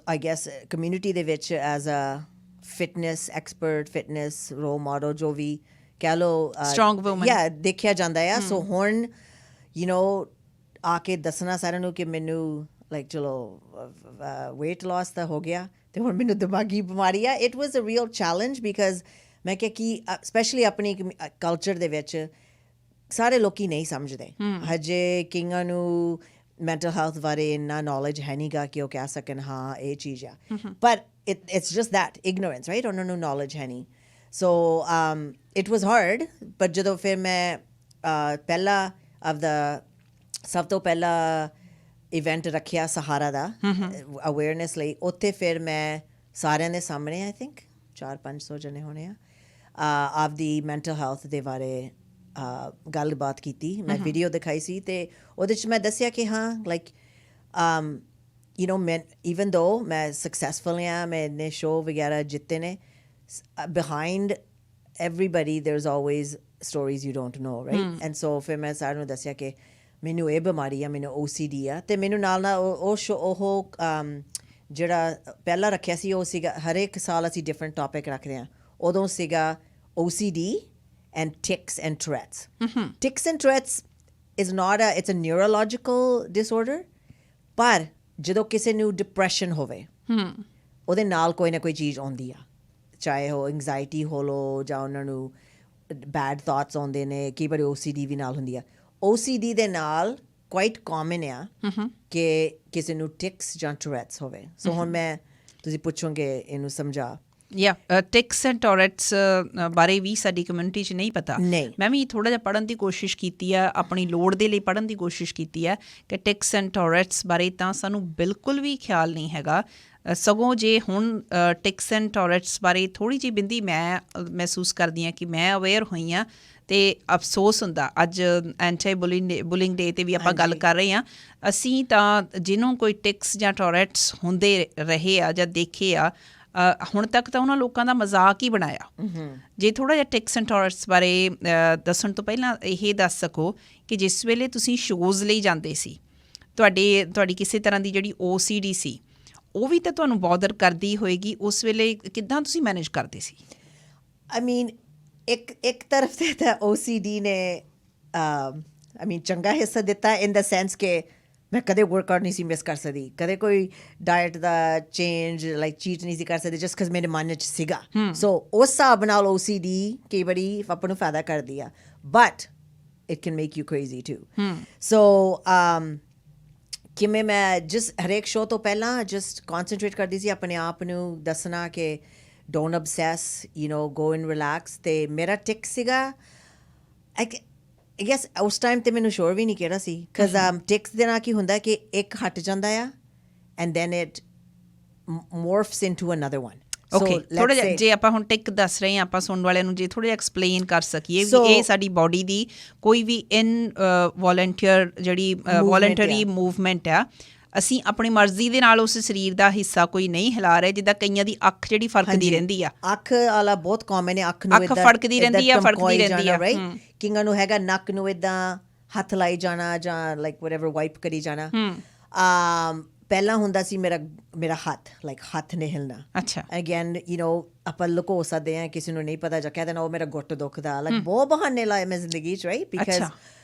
ਆਈ ਗੈਸ ਕਮਿਊਨਿਟੀ ਦੇ ਵਿੱਚ as a fitness expert fitness role model ਜੋ ਵੀ ਕਹਿ ਲਓ Strong woman. ਦੇਖਿਆ ਜਾਂਦਾ ਆ ਸੋ ਹੁਣ ਆ ਕੇ ਦੱਸਣਾ ਸਾਰਿਆਂ ਨੂੰ ਕਿ ਮੈਨੂੰ ਲਾਈਕ ਚਲੋ weight loss ਤਾਂ ਹੋ ਗਿਆ ਤੇ ਹੁਣ ਮੈਨੂੰ ਦਿਮਾਗੀ ਬਿਮਾਰੀ ਆ it was a real challenge because ਮੈਂ ਕਿਹਾ ਕਿ ਸਪੈਸ਼ਲੀ ਆਪਣੀ ਕਲਚਰ ਦੇ ਵਿੱਚ ਸਾਰੇ ਲੋਕੀ ਨਹੀਂ ਸਮਝਦੇ ਹਜੇ ਕਈਆਂ ਨੂੰ ਮੈਂਟਲ ਹੈਲਥ ਬਾਰੇ ਇੰਨਾ ਨੌਲੇਜ ਹੈ ਨਹੀਂ ਗਾ ਕਿ ਉਹ ਕਹਿ ਸਕਣ ਹਾਂ ਇਹ ਚੀਜ਼ ਆ ਪਰ it's just that ignorance right ਉਹਨਾਂ ਨੂੰ ਨੌਲੇਜ ਹੈ ਨਹੀਂ ਸੋ it was hard but ਜਦੋਂ ਫਿਰ ਮੈਂ ਪਹਿਲਾ ਸਭ ਤੋਂ ਪਹਿਲਾ ਇਵੈਂਟ ਰੱਖਿਆ ਸਹਾਰਾ ਦਾ ਅਵੇਅਰਨੈਸ ਲਈ ਉੱਥੇ ਫਿਰ ਮੈਂ ਸਾਰਿਆਂ ਦੇ ਸਾਹਮਣੇ ਆਈ ਥਿੰਕ 400-500 ਜਣੇ ਹੋਣੇ ਆ ਆਪਦੀ ਮੈਂਟਲ ਹੈਲਥ ਦੇ ਬਾਰੇ ਗੱਲਬਾਤ ਕੀਤੀ ਮੈਂ ਵੀਡੀਓ ਦਿਖਾਈ ਸੀ ਅਤੇ ਉਹਦੇ 'ਚ ਮੈਂ ਦੱਸਿਆ ਕਿ ਹਾਂ ਲਾਈਕ ਮੈਂ ਈਵਨ ਦੋ ਮੈਂ ਸਕਸੈਸਫੁਲ ਹਾਂ ਮੈਂ ਇੰਨੇ ਸ਼ੋਅ ਵਗੈਰਾ ਜਿੱਤੇ ਨੇ behind everybody there's always stories you don't know right and so ਫਿਰ ਮੈਂ ਸਾਰਿਆਂ ਨੂੰ ਦੱਸਿਆ ਕਿ ਮੈਨੂੰ ਇਹ ਬਿਮਾਰੀ ਆ ਮੈਨੂੰ OCD ਆ ਅਤੇ ਮੈਨੂੰ ਨਾਲ ਉਹ ਜਿਹੜਾ ਪਹਿਲਾਂ ਰੱਖਿਆ ਸੀ ਉਹ ਸੀਗਾ ਹਰੇਕ ਸਾਲ ਅਸੀਂ ਡਿਫਰੈਂਟ ਟੋਪਿਕ ਰੱਖਦੇ ਹਾਂ ਉਦੋਂ ਸੀਗਾ OCD and tics and Tourette's. Tics and Tourette's is not it's a neurological disorder ਪਰ ਜਦੋਂ ਕਿਸੇ ਨੂੰ ਡਿਪਰੈਸ਼ਨ ਹੋਵੇ ਉਹਦੇ ਨਾਲ ਕੋਈ ਨਾ ਕੋਈ ਚੀਜ਼ ਆਉਂਦੀ ਆ ਚਾਹੇ ਉਹ ਐਂਗਜ਼ਾਇਟੀ ਹੋ ਲਓ ਜਾਂ ਉਹਨਾਂ ਨੂੰ ਬੈਡ ਥਾਟਸ ਆਉਂਦੇ ਨੇ ਕਈ ਵਾਰੀ OCD ਵੀ ਨਾਲ ਹੁੰਦੀ ਆ OCD ਦੇ ਨਾਲ ਕੁਆਇਟ ਕਾਮਨ ਆ ਕਿ ਕਿਸੇ ਨੂੰ ਟਿਕਸ ਜਾਂ ਟੂਰੈਟਸ ਹੋਵੇ ਸੋ ਹੁਣ ਮੈਂ ਤੁਸੀਂ ਪੁੱਛੋਗੇ ਇਹਨੂੰ ਸਮਝਾ ਟਿਕਸ ਐਂਡ ਟੋਰੈਟਸ ਬਾਰੇ ਵੀ ਸਾਡੀ ਕਮਿਊਨਿਟੀ 'ਚ ਨਹੀਂ ਪਤਾ ਮੈਂ ਵੀ ਥੋੜ੍ਹਾ ਜਿਹਾ ਪੜ੍ਹਨ ਦੀ ਕੋਸ਼ਿਸ਼ ਕੀਤੀ ਆ ਆਪਣੀ ਲੋੜ ਦੇ ਲਈ ਪੜ੍ਹਨ ਦੀ ਕੋਸ਼ਿਸ਼ ਕੀਤੀ ਹੈ ਕਿ ਟਿਕਸ ਐਂਡ ਟੋਰੈਟਸ ਬਾਰੇ ਤਾਂ ਸਾਨੂੰ ਬਿਲਕੁਲ ਵੀ ਖਿਆਲ ਨਹੀਂ ਹੈਗਾ ਸਗੋਂ ਜੇ ਹੁਣ ਟਿਕਸ ਐਂਡ ਟੋਰੈਟਸ ਬਾਰੇ ਥੋੜ੍ਹੀ ਜਿਹੀ ਬਿੰਦੀ ਮੈਂ ਮਹਿਸੂਸ ਕਰਦੀ ਹਾਂ ਕਿ ਮੈਂ ਅਵੇਅਰ ਹੋਈ ਹਾਂ ਅਤੇ ਅਫਸੋਸ ਹੁੰਦਾ ਅੱਜ ਐਂਟੀ ਬੁਲਿੰਗ ਡੇ 'ਤੇ ਵੀ ਆਪਾਂ ਗੱਲ ਕਰ ਰਹੇ ਹਾਂ ਅਸੀਂ ਤਾਂ ਜਿਹਨੂੰ ਕੋਈ ਟਿਕਸ ਜਾਂ ਟੋਰੈਟਸ ਹੁੰਦੇ ਰਹੇ ਆ ਜਾਂ ਦੇਖੇ ਆ ਹੁਣ ਤੱਕ ਤਾਂ ਉਹਨਾਂ ਲੋਕਾਂ ਦਾ ਮਜ਼ਾਕ ਹੀ ਬਣਾਇਆ ਜੇ ਥੋੜ੍ਹਾ ਜਿਹਾ ਟਿਕਸ ਐਂਡ ਟੋਰੈਟਸ ਬਾਰੇ ਦੱਸਣ ਤੋਂ ਪਹਿਲਾਂ ਇਹ ਦੱਸ ਸਕੋ ਕਿ ਜਿਸ ਵੇਲੇ ਤੁਸੀਂ ਸ਼ੋਜ਼ ਲਈ ਜਾਂਦੇ ਸੀ ਤੁਹਾਡੀ ਕਿਸੇ ਤਰ੍ਹਾਂ ਦੀ ਜਿਹੜੀ OCD ਸੀ ਉਹ ਵੀ ਤਾਂ ਤੁਹਾਨੂੰ ਬੋਦਰ ਕਰਦੀ ਹੋਏਗੀ ਉਸ ਵੇਲੇ ਕਿੱਦਾਂ ਤੁਸੀਂ ਮੈਨੇਜ ਕਰਦੇ ਸੀ ਆਈ ਮੀਨ ਇੱਕ ਤਰਫ 'ਤੇ ਤਾਂ OCD ਨੇ ਆਈ ਮੀਨ ਚੰਗਾ ਹਿੱਸਾ ਦਿੱਤਾ ਇਨ ਦਾ ਸੈਂਸ ਕਿ ਮੈਂ ਕਦੇ ਵਰਕਆਊਟ ਨਹੀਂ ਸੀ ਮਿਸ ਕਰ ਸਕਦੀ ਕਦੇ ਕੋਈ ਡਾਇਟ ਦਾ ਚੇਂਜ ਲਾਈਕ ਚੀਟ ਨਹੀਂ ਸੀ ਕਰ ਸਕਦੀ ਜਸਟ ਬਿਕਾਜ਼ ਮੇਰੇ ਮਨ 'ਚ ਸੀਗਾ ਸੋ ਉਸ ਹਿਸਾਬ ਨਾਲ OCD ਕਈ ਵਾਰੀ ਆਪਾਂ ਨੂੰ ਫਾਇਦਾ ਕਰਦੀ ਆ but it can make you crazy too so ਕਿਵੇਂ ਮੈਂ ਹਰੇਕ ਸ਼ੋਅ ਤੋਂ ਪਹਿਲਾਂ ਜਸਟ ਕੌਨਸਨਟਰੇਟ ਕਰਦੀ ਸੀ ਆਪਣੇ ਆਪ ਨੂੰ ਦੱਸਣਾ ਕਿ ਡੋਂਟ ਅਬਸੈਸ ਗੋ ਐਂਡ ਰਿਲੈਕਸ ਅਤੇ ਮੇਰਾ ਟਿਕ ਸੀਗਾ ਯੈਸ ਉਸ ਟਾਈਮ 'ਤੇ ਮੈਨੂੰ ਸ਼ੋਰ ਵੀ ਨਹੀਂ ਕਿਹੜਾ ਸੀ ਬਿਕਾਜ਼ ਟਿਕਸ ਦੇ ਨਾਲ ਕੀ ਹੁੰਦਾ ਕਿ ਇੱਕ ਹਟ ਜਾਂਦਾ ਆ and then it morphs into another one okay ਥੋੜ੍ਹਾ ਜਿਹਾ ਜੇ ਆਪਾਂ ਹੁਣ ਟਿਕ ਦੱਸ ਰਹੇ ਹਾਂ ਆਪਾਂ ਸੁਣਨ ਵਾਲਿਆਂ ਨੂੰ ਜੇ ਥੋੜ੍ਹਾ ਜਿਹਾ ਐਕਸਪਲੇਨ ਕਰ ਸਕੀਏ ਵੀ ਇਹ ਸਾਡੀ ਬੋਡੀ ਦੀ ਕੋਈ ਵੀ ਵੋਲੰਟੀਅਰ ਜਿਹੜੀ ਵੋਲੰਟਰੀ ਮੂਵਮੈਂਟ ਆ ਅਸੀਂ ਆਪਣੀ ਮਰਜ਼ੀ ਦੇ ਨਾਲ ਉਸ ਸਰੀਰ ਦਾ ਹਿੱਸਾ ਕੋਈ ਨਹੀਂ ਹਿਲਾ ਰਹੇ ਜਿੱਦਾਂ ਕਈਆਂ ਦੀ ਅੱਖ ਜਿਹੜੀ ਫੜਕਦੀ ਰਹਿੰਦੀ ਆ ਅੱਖ ਵਾਲਾ ਬਹੁਤ ਕਾਮਨ ਹੈ ਅੱਖ ਫੜਕਦੀ ਰਹਿੰਦੀ ਆ ਕਈਆਂ ਨੂੰ ਹੈਗਾ ਨੱਕ ਨੂੰ ਇੱਦਾਂ ਹੱਥ ਲਾਈ ਜਾਣਾ ਜਾਂ ਲਾਈਕ ਵਟਐਵਰ ਵਾਈਪ ਕਰੀ ਜਾਣਾ ਪਹਿਲਾਂ ਹੁੰਦਾ ਸੀ ਮੇਰਾ ਹੱਥ ਲਾਈਕ ਹੱਥ ਨਹੀਂ ਹਿਲਣਾ ਅੱਛਾ ਅਗੇਨ ਆਪਾਂ ਲੁਕੋ ਸਕਦੇ ਹਾਂ ਕਿਸੇ ਨੂੰ ਨਹੀਂ ਪਤਾ ਜਾਂ ਕਹਿ ਦੇਣਾ ਉਹ ਮੇਰਾ ਗੁੱਟ ਦੁਖਦਾ ਲਾਈਕ ਬਹੁਤ ਬਹਾਨੇ ਲਾਏ ਮੈਂ ਜ਼ਿੰਦਗੀ 'ਚ ਰਾਈਟ ਬਿਕਾਜ਼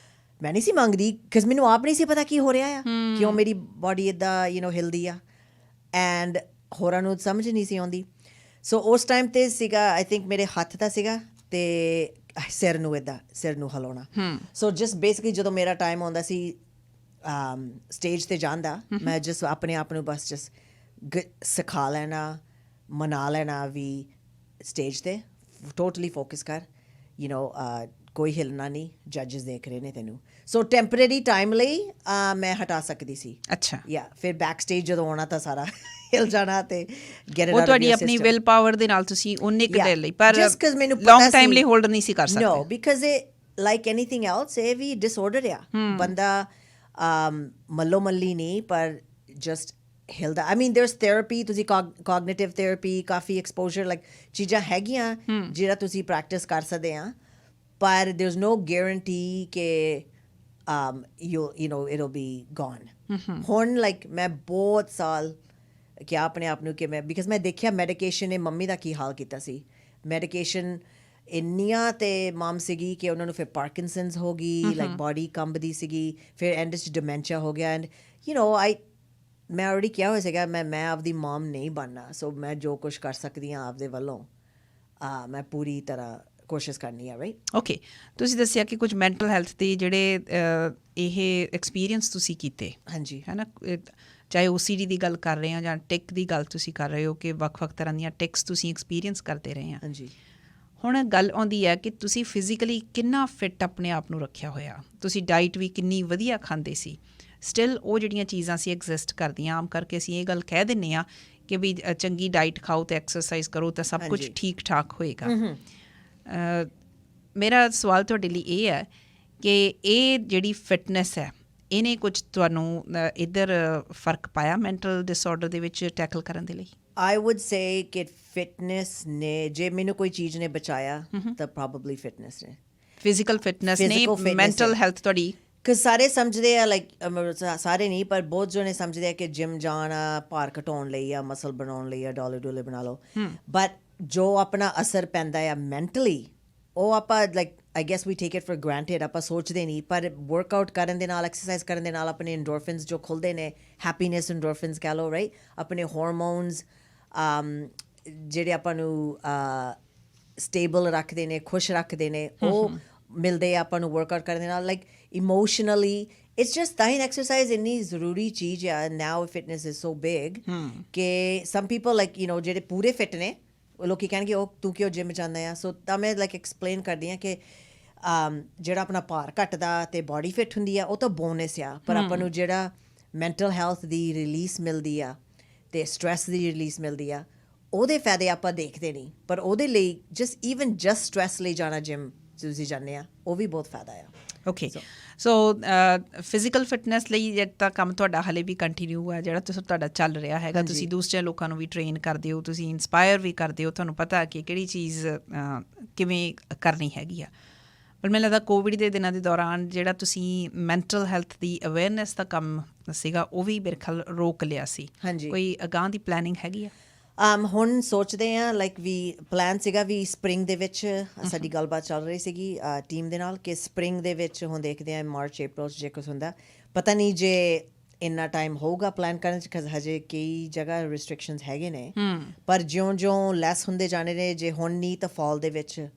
ਮੈਂ ਨਹੀਂ ਸੀ ਮੰਗਦੀ ਬਿਕਾਜ਼ ਮੈਨੂੰ ਆਪ ਨਹੀਂ ਸੀ ਪਤਾ ਕੀ ਹੋ ਰਿਹਾ ਆ ਕਿਉਂ ਮੇਰੀ ਬੋਡੀ ਇੱਦਾਂ ਹਿਲਦੀ ਆ ਐਂਡ ਹੋਰਾਂ ਨੂੰ ਸਮਝ ਨਹੀਂ ਸੀ ਆਉਂਦੀ ਸੋ ਉਸ ਟਾਈਮ 'ਤੇ ਸੀਗਾ ਆਈ ਥਿੰਕ ਮੇਰੇ ਹੱਥ ਦਾ ਸੀਗਾ ਅਤੇ ਸਿਰ ਨੂੰ ਹਿਲਾਉਣਾ ਸੋ ਜਸਟ ਬੇਸਿਕਲੀ ਜਦੋਂ ਮੇਰਾ ਟਾਈਮ ਆਉਂਦਾ ਸੀ ਸਟੇਜ 'ਤੇ ਜਾਣ ਦਾ ਮੈਂ ਜਸਟ ਆਪਣੇ ਆਪ ਨੂੰ ਬਸ ਜਸਟ ਸਿਖਾ ਲੈਣਾ ਮਨਾ ਲੈਣਾ ਵੀ ਸਟੇਜ 'ਤੇ ਟੋਟਲੀ ਫੋਕਸ ਕਰ ਕੋਈ ਹਿਲਣਾ ਨਹੀਂ ਜੱਜਸ ਦੇਖ ਰਹੇ ਨੇ ਤੈਨੂੰ ਸੋ ਟੈਂਪਰੇਰੀ ਟਾਈਮ ਲਈ ਮੈਂ ਹਟਾ ਸਕਦੀ ਸੀ ਅੱਛਾ ਫਿਰ ਬੈਕ ਸਟੇਜ ਜਦੋਂ ਆਉਣਾ ਤਾਂ ਸਾਰਾ ਹਿਲ ਜਾਣਾ ਅਤੇ ਉਹ ਤੁਹਾਡੀ ਆਪਣੀ ਵਿਲ ਪਾਵਰ ਦੇ ਨਾਲ ਤੁਸੀਂ ਉਨੇ ਕੁ ਦੇਰ ਲਈ ਪਰ ਲੌਂਗ ਟਾਈਮ ਲਈ ਹੋਲਡ ਨਹੀਂ ਸੀ ਕਰ ਸਕਦੇ ਨੋ ਬਿਕਾਜ਼ ਇਹ ਲਾਈਕ ਐਨੀਥਿੰਗ ਐਲਸ ਇਹ ਵੀ ਡਿਸਆਰਡਰ ਆ ਬੰਦਾ ਮੱਲੋ ਮੱਲੀ ਨਹੀਂ ਪਰ ਜਸਟ ਹਿਲਦਾ ਆਈ ਮੀਨ ਦੇਅਰਸ ਥੈਰੇਪੀ ਤੁਸੀਂ ਕੋਗਨੀਟਿਵ ਥੈਰੇਪੀ ਕਾਫੀ ਐਕਸਪੋਜ਼ਰ ਲਾਈਕ ਚੀਜ਼ਾਂ ਹੈਗੀਆਂ ਜਿਹੜਾ ਤੁਸੀਂ ਪ੍ਰੈਕਟਿਸ ਕਰ ਸਕਦੇ ਆ ਪਰ ਦੇਰ ਇਜ਼ ਨੋ ਗੈਰੰਟੀ ਕਿ it'll be gone ਹੁਣ ਲਾਈਕ ਮੈਂ ਬਹੁਤ ਸਾਲ ਕਿਹਾ ਆਪਣੇ ਆਪ ਨੂੰ ਕਿ ਮੈਂ ਬਿਕਾਜ਼ ਮੈਂ ਦੇਖਿਆ ਮੈਡੀਕੇਸ਼ਨ ਨੇ ਮੰਮੀ ਦਾ ਕੀ ਹਾਲ ਕੀਤਾ ਸੀ ਮੈਡੀਕੇਸ਼ਨ ਇੰਨੀਆਂ ਤੇ ਮਮ ਸੀਗੀ ਕਿ ਉਹਨਾਂ ਨੂੰ ਫਿਰ ਪਾਰਕਿੰਸਨਸ ਹੋ ਗਈ, ਲਾਈਕ ਬੋਡੀ ਕੰਬਦੀ ਸੀਗੀ, ਫਿਰ ਐਂਡ 'ਚ ਡਿਮੈਂਸ਼ੀਆ ਹੋ ਗਿਆ। ਐਂਡ ਮੈਂ ਆਲਰੇਡੀ ਕਿਹਾ ਹੋਇਆ ਸੀਗਾ ਮੈਂ ਆਪਦੀ ਮਮ ਨਹੀਂ ਬਣਨਾ, ਸੋ ਮੈਂ ਜੋ ਕੁਛ ਕਰ ਸਕਦੀ ਹਾਂ ਆਪਦੇ ਵੱਲੋਂ ਮੈਂ ਪੂਰੀ ਤਰ੍ਹਾਂ ਕੋਸ਼ਿਸ਼ ਕਰਨੀ ਆ, ਰਾਈਟ। ਓਕੇ, ਤੁਸੀਂ ਦੱਸਿਆ ਕਿ ਕੁਝ ਮੈਂਟਲ ਹੈਲਥ ਦੇ ਜਿਹੜੇ ਇਹ ਐਕਸਪੀਰੀਅੰਸ ਤੁਸੀਂ ਕੀਤੇ, ਹਾਂਜੀ, ਹੈ ਨਾ, ਚਾਹੇ OCD ਦੀ ਗੱਲ ਕਰ ਰਹੇ ਹਾਂ ਜਾਂ ਟਿਕ ਦੀ ਗੱਲ ਤੁਸੀਂ ਕਰ ਰਹੇ ਹੋ ਕਿ ਵੱਖ-ਵੱਖ ਤਰ੍ਹਾਂ ਦੀਆਂ ਟਿਕਸ ਤੁਸੀਂ ਐਕਸਪੀਰੀਅੰਸ ਕਰਦੇ ਰਹੇ ਹਾਂ। ਹਾਂਜੀ। ਹੁਣ ਗੱਲ ਆਉਂਦੀ ਹੈ ਕਿ ਤੁਸੀਂ ਫਿਜ਼ੀਕਲੀ ਕਿੰਨਾ ਫਿੱਟ ਆਪਣੇ ਆਪ ਨੂੰ ਰੱਖਿਆ ਹੋਇਆ, ਤੁਸੀਂ ਡਾਈਟ ਵੀ ਕਿੰਨੀ ਵਧੀਆ ਖਾਂਦੇ ਸੀ, ਸਟਿਲ ਉਹ ਜਿਹੜੀਆਂ ਚੀਜ਼ਾਂ ਸੀ ਐਗਜ਼ਿਸਟ ਕਰਦੀਆਂ। ਆਮ ਕਰਕੇ ਅਸੀਂ ਇਹ ਗੱਲ ਕਹਿ ਦਿੰਦੇ ਹਾਂ ਕਿ ਵੀ ਚੰਗੀ ਡਾਈਟ ਖਾਓ ਅਤੇ ਐਕਸਰਸਾਈਜ਼ ਕਰੋ ਤਾਂ ਸਭ ਕੁਝ ਠੀਕ ਠਾਕ ਹੋਏਗਾ। ਮੇਰਾ ਸਵਾਲ ਤੁਹਾਡੇ ਲਈ ਇਹ ਹੈ ਕਿ ਇਹ ਜਿਹੜੀ ਫਿਟਨੈਸ ਹੈ ਇਹਨੇ ਕੁਝ ਤੁਹਾਨੂੰ ਇੱਧਰ ਫਰਕ ਪਾਇਆ ਮੈਂਟਲ ਡਿਸਆਰਡਰ ਦੇ ਵਿੱਚ ਟੈਕਲ ਕਰਨ ਦੇ ਲਈ? I would say ਕਿ ਫਿਟਨੈਸ ਨੇ, ਜੇ ਮੈਨੂੰ ਕੋਈ ਚੀਜ਼ ਨੇ ਬਚਾਇਆ ਤਾਂ ਪ੍ਰੋਬੇਬਲੀ ਫਿਟਨੈਸ ਨੇ, ਫਿਜ਼ੀਕਲ ਫਿਟਨੈਸ ਨੇ, ਮੈਂਟਲ ਹੈਲਥ ਤੁਹਾਡੀ। ਕਿ ਸਾਰੇ ਸਮਝਦੇ ਆ, ਲਾਈਕ ਸਾਰੇ ਨਹੀਂ ਪਰ ਬਹੁਤ ਜਣੇ ਸਮਝਦੇ ਆ ਕਿ ਜਿਮ ਜਾਣਾ ਭਾਰ ਘਟਾਉਣ ਲਈ ਆ, ਮਸਲ ਬਣਾਉਣ ਲਈ ਆ, ਡੋਲੇ ਡੋਲੇ ਬਣਾ ਲਓ, ਬਟ ਜੋ ਆਪਣਾ ਅਸਰ ਪੈਂਦਾ ਆ ਮੈਂਟਲੀ, ਉਹ ਆਪਾਂ like I guess we take it for granted, ਆਪਾਂ ਸੋਚਦੇ ਨਹੀਂ, ਪਰ ਵਰਕਆਊਟ ਕਰਨ ਦੇ ਨਾਲ, ਐਕਸਰਸਾਈਜ਼ ਕਰਨ ਦੇ ਨਾਲ ਆਪਣੇ ਐਂਡੋਰਫਿਨਸ ਜੋ ਖੁੱਲ੍ਹਦੇ ਨੇ, ਹੈਪੀਨੈਸ ਐਂਡੋਰਫਿਨਸ ਕਹਿ ਲਓ, ਰਾਈਟ, ਆਪਣੇ ਹਾਰਮੋਨਸ ਜਿਹੜੇ ਆਪਾਂ ਨੂੰ ਸਟੇਬਲ ਰੱਖਦੇ ਨੇ, ਖੁਸ਼ ਰੱਖਦੇ ਨੇ, ਉਹ ਮਿਲਦੇ ਆ ਆਪਾਂ ਨੂੰ ਵਰਕਆਊਟ ਕਰਨ ਦੇ ਨਾਲ। ਲਾਈਕ ਇਮੋਸ਼ਨਲੀ ਇਟਸ ਜਸਟ ਤਾਂ ਹੀ ਐਕਸਰਸਾਈਜ਼ ਇੰਨੀ ਜ਼ਰੂਰੀ ਚੀਜ਼ ਆ। ਨਾਓ ਫਿਟਨੈਸ ਇਜ਼ ਸੋ ਬਿਗ ਕਿ ਸਮ ਪੀਪਲ ਲਾਈਕ ਜਿਹੜੇ ਪੂਰੇ ਫਿੱਟ ਨੇ ਉਹ ਲੋਕੀ ਕਹਿਣਗੇ ਉਹ ਤੂੰ ਕਿਉਂ ਜਿਮ ਜਾਂਦਾ ਆ। ਸੋ ਤਾਂ ਮੈਂ ਲਾਈਕ ਐਕਸਪਲੇਨ ਕਰਦੀ ਹਾਂ ਕਿ ਜਿਹੜਾ ਆਪਣਾ ਭਾਰ ਘੱਟਦਾ ਅਤੇ ਬੋਡੀ ਫਿੱਟ ਹੁੰਦੀ ਆ ਉਹ ਤਾਂ ਬੋਨਸ ਆ, ਪਰ ਆਪਾਂ ਨੂੰ ਜਿਹੜਾ ਮੈਂਟਲ ਹੈਲਥ ਦੀ ਰਿਲੀਜ਼ ਮਿਲਦੀ ਆ ਅਤੇ ਸਟਰੈਸ ਦੀ ਰਿਲੀਜ਼ ਮਿਲਦੀ ਆ, ਉਹਦੇ ਫਾਇਦੇ ਆਪਾਂ ਦੇਖਦੇ ਨਹੀਂ, ਪਰ ਉਹਦੇ ਲਈ ਜਸਟ ਸਟਰੈਸ ਲਈ ਜਾਣਾ ਜਿਮ ਤੁਸੀਂ ਜਾਂਦੇ ਆ, ਉਹ ਵੀ ਬਹੁਤ ਫਾਇਦਾ ਆ। ਓਕੇ, ਸੋ ਫਿਜ਼ੀਕਲ ਫਿਟਨੈਸ ਲਈ ਜਿਹੜਾ ਤਾਂ ਕੰਮ ਤੁਹਾਡਾ ਹਾਲੇ ਵੀ ਕੰਟੀਨਿਊ ਹੈ, ਜਿਹੜਾ ਤੁਹਾਡਾ ਚੱਲ ਰਿਹਾ ਹੈਗਾ। ਤੁਸੀਂ ਦੂਸਰੇ ਲੋਕਾਂ ਨੂੰ ਵੀ ਟ੍ਰੇਨ ਕਰਦੇ ਹੋ, ਤੁਸੀਂ ਇੰਸਪਾਇਰ ਵੀ ਕਰਦੇ ਹੋ, ਤੁਹਾਨੂੰ ਪਤਾ ਕਿ ਕਿਹੜੀ ਚੀਜ਼ ਕਿਵੇਂ ਕਰਨੀ ਹੈਗੀ ਆ। ਪਰ ਮੈਨੂੰ ਲੱਗਦਾ ਕੋਵਿਡ ਦੇ ਦਿਨਾਂ ਦੇ ਦੌਰਾਨ ਜਿਹੜਾ ਤੁਸੀਂ ਮੈਂਟਲ ਹੈਲਥ ਦੀ ਅਵੇਅਰਨੈਸ ਦਾ ਕੰਮ ਸੀਗਾ ਉਹ ਵੀ ਮੇਰੇ ਖਿਆਲ ਰੋਕ ਲਿਆ ਸੀ। ਹਾਂਜੀ, ਕੋਈ ਅਗਾਂਹ ਦੀ ਪਲੈਨਿੰਗ ਹੈਗੀ ਆ? ਹੁਣ ਸੋਚਦੇ ਹਾਂ, ਲਾਈਕ ਵੀ ਪਲਾਨ ਸੀਗਾ ਵੀ ਸਪਰਿੰਗ ਦੇ ਵਿੱਚ ਸਾਡੀ ਗੱਲਬਾਤ ਚੱਲ ਰਹੀ ਸੀਗੀ ਟੀਮ ਦੇ ਨਾਲ ਕਿ ਸਪਰਿੰਗ ਦੇ ਵਿੱਚ ਹੁਣ ਦੇਖਦੇ ਹਾਂ ਮਾਰਚ ਅਪ੍ਰੈਲ 'ਚ ਜੇ ਕੁਛ ਹੁੰਦਾ, ਪਤਾ ਨਹੀਂ ਜੇ ਇੰਨਾ ਟਾਈਮ ਹੋਊਗਾ ਪਲਾਨ ਕਰਨ 'ਚ, ਹਜੇ ਕਈ ਜਗ੍ਹਾ ਰਿਸਟ੍ਰਿਕਸ਼ਨਸ ਹੈਗੇ ਨੇ, ਪਰ ਜਿਉਂ ਲੈਸ ਹੁੰਦੇ ਜਾਣੇ ਨੇ, ਜੇ ਹੁਣ ਨਹੀਂ ਤਾਂ ਫਾਲ ਦੇ ਵਿੱਚ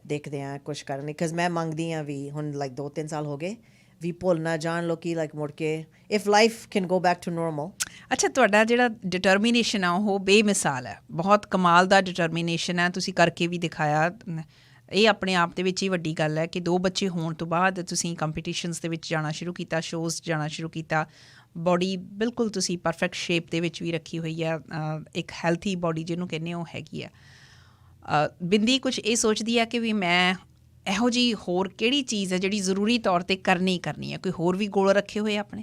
ਦੇਖਦੇ ਹਾਂ ਕੁਛ ਕਰਨ ਲਈ। ਬਿਕਾਜ਼ ਮੈਂ ਮੰਗਦੀ ਹਾਂ ਵੀ ਹੁਣ ਲਾਈਕ 2-3 ਸਾਲ ਹੋ ਗਏ ਵੀ ਭੁੱਲ ਨਾ ਜਾਣ ਲੋਕੀ, ਲਾਈਕ ਮੁੜ ਕੇ if life can go back to normal. ਅੱਛਾ, ਤੁਹਾਡਾ ਜਿਹੜਾ ਡਿਟਰਮੀਨੇਸ਼ਨ ਆ ਉਹ ਬੇਮਿਸਾਲ ਹੈ, ਬਹੁਤ ਕਮਾਲ ਦਾ ਡਿਟਰਮੀਨੇਸ਼ਨ ਹੈ, ਤੁਸੀਂ ਕਰਕੇ ਵੀ ਦਿਖਾਇਆ। ਇਹ ਆਪਣੇ ਆਪ ਦੇ ਵਿੱਚ ਹੀ ਵੱਡੀ ਗੱਲ ਹੈ ਕਿ 2 ਬੱਚੇ ਹੋਣ ਤੋਂ ਬਾਅਦ ਤੁਸੀਂ ਕੰਪੀਟੀਸ਼ਨਸ ਦੇ ਵਿੱਚ ਜਾਣਾ ਸ਼ੁਰੂ ਕੀਤਾ, ਸ਼ੋਅਜ਼ ਜਾਣਾ ਸ਼ੁਰੂ ਕੀਤਾ, ਬੋਡੀ ਬਿਲਕੁਲ ਤੁਸੀਂ ਪਰਫੈਕਟ ਸ਼ੇਪ ਦੇ ਵਿੱਚ ਵੀ ਰੱਖੀ ਹੋਈ ਆ, ਇੱਕ ਹੈਲਥੀ ਬੋਡੀ ਜਿਹਨੂੰ ਕਹਿੰਦੇ ਉਹ ਹੈਗੀ ਆ। ਬਿੰਦੀ ਕੁਛ ਇਹ ਸੋਚਦੀ ਹੈ ਕਿ ਵੀ ਮੈਂ ਇਹੋ ਜਿਹੀ ਹੋਰ ਕਿਹੜੀ ਚੀਜ਼ ਹੈ ਜਿਹੜੀ ਜ਼ਰੂਰੀ ਤੌਰ 'ਤੇ ਕਰਨੀ ਹੈ? ਕੋਈ ਹੋਰ ਵੀ ਗੋਲ ਰੱਖੇ ਹੋਏ ਆਪਣੇ?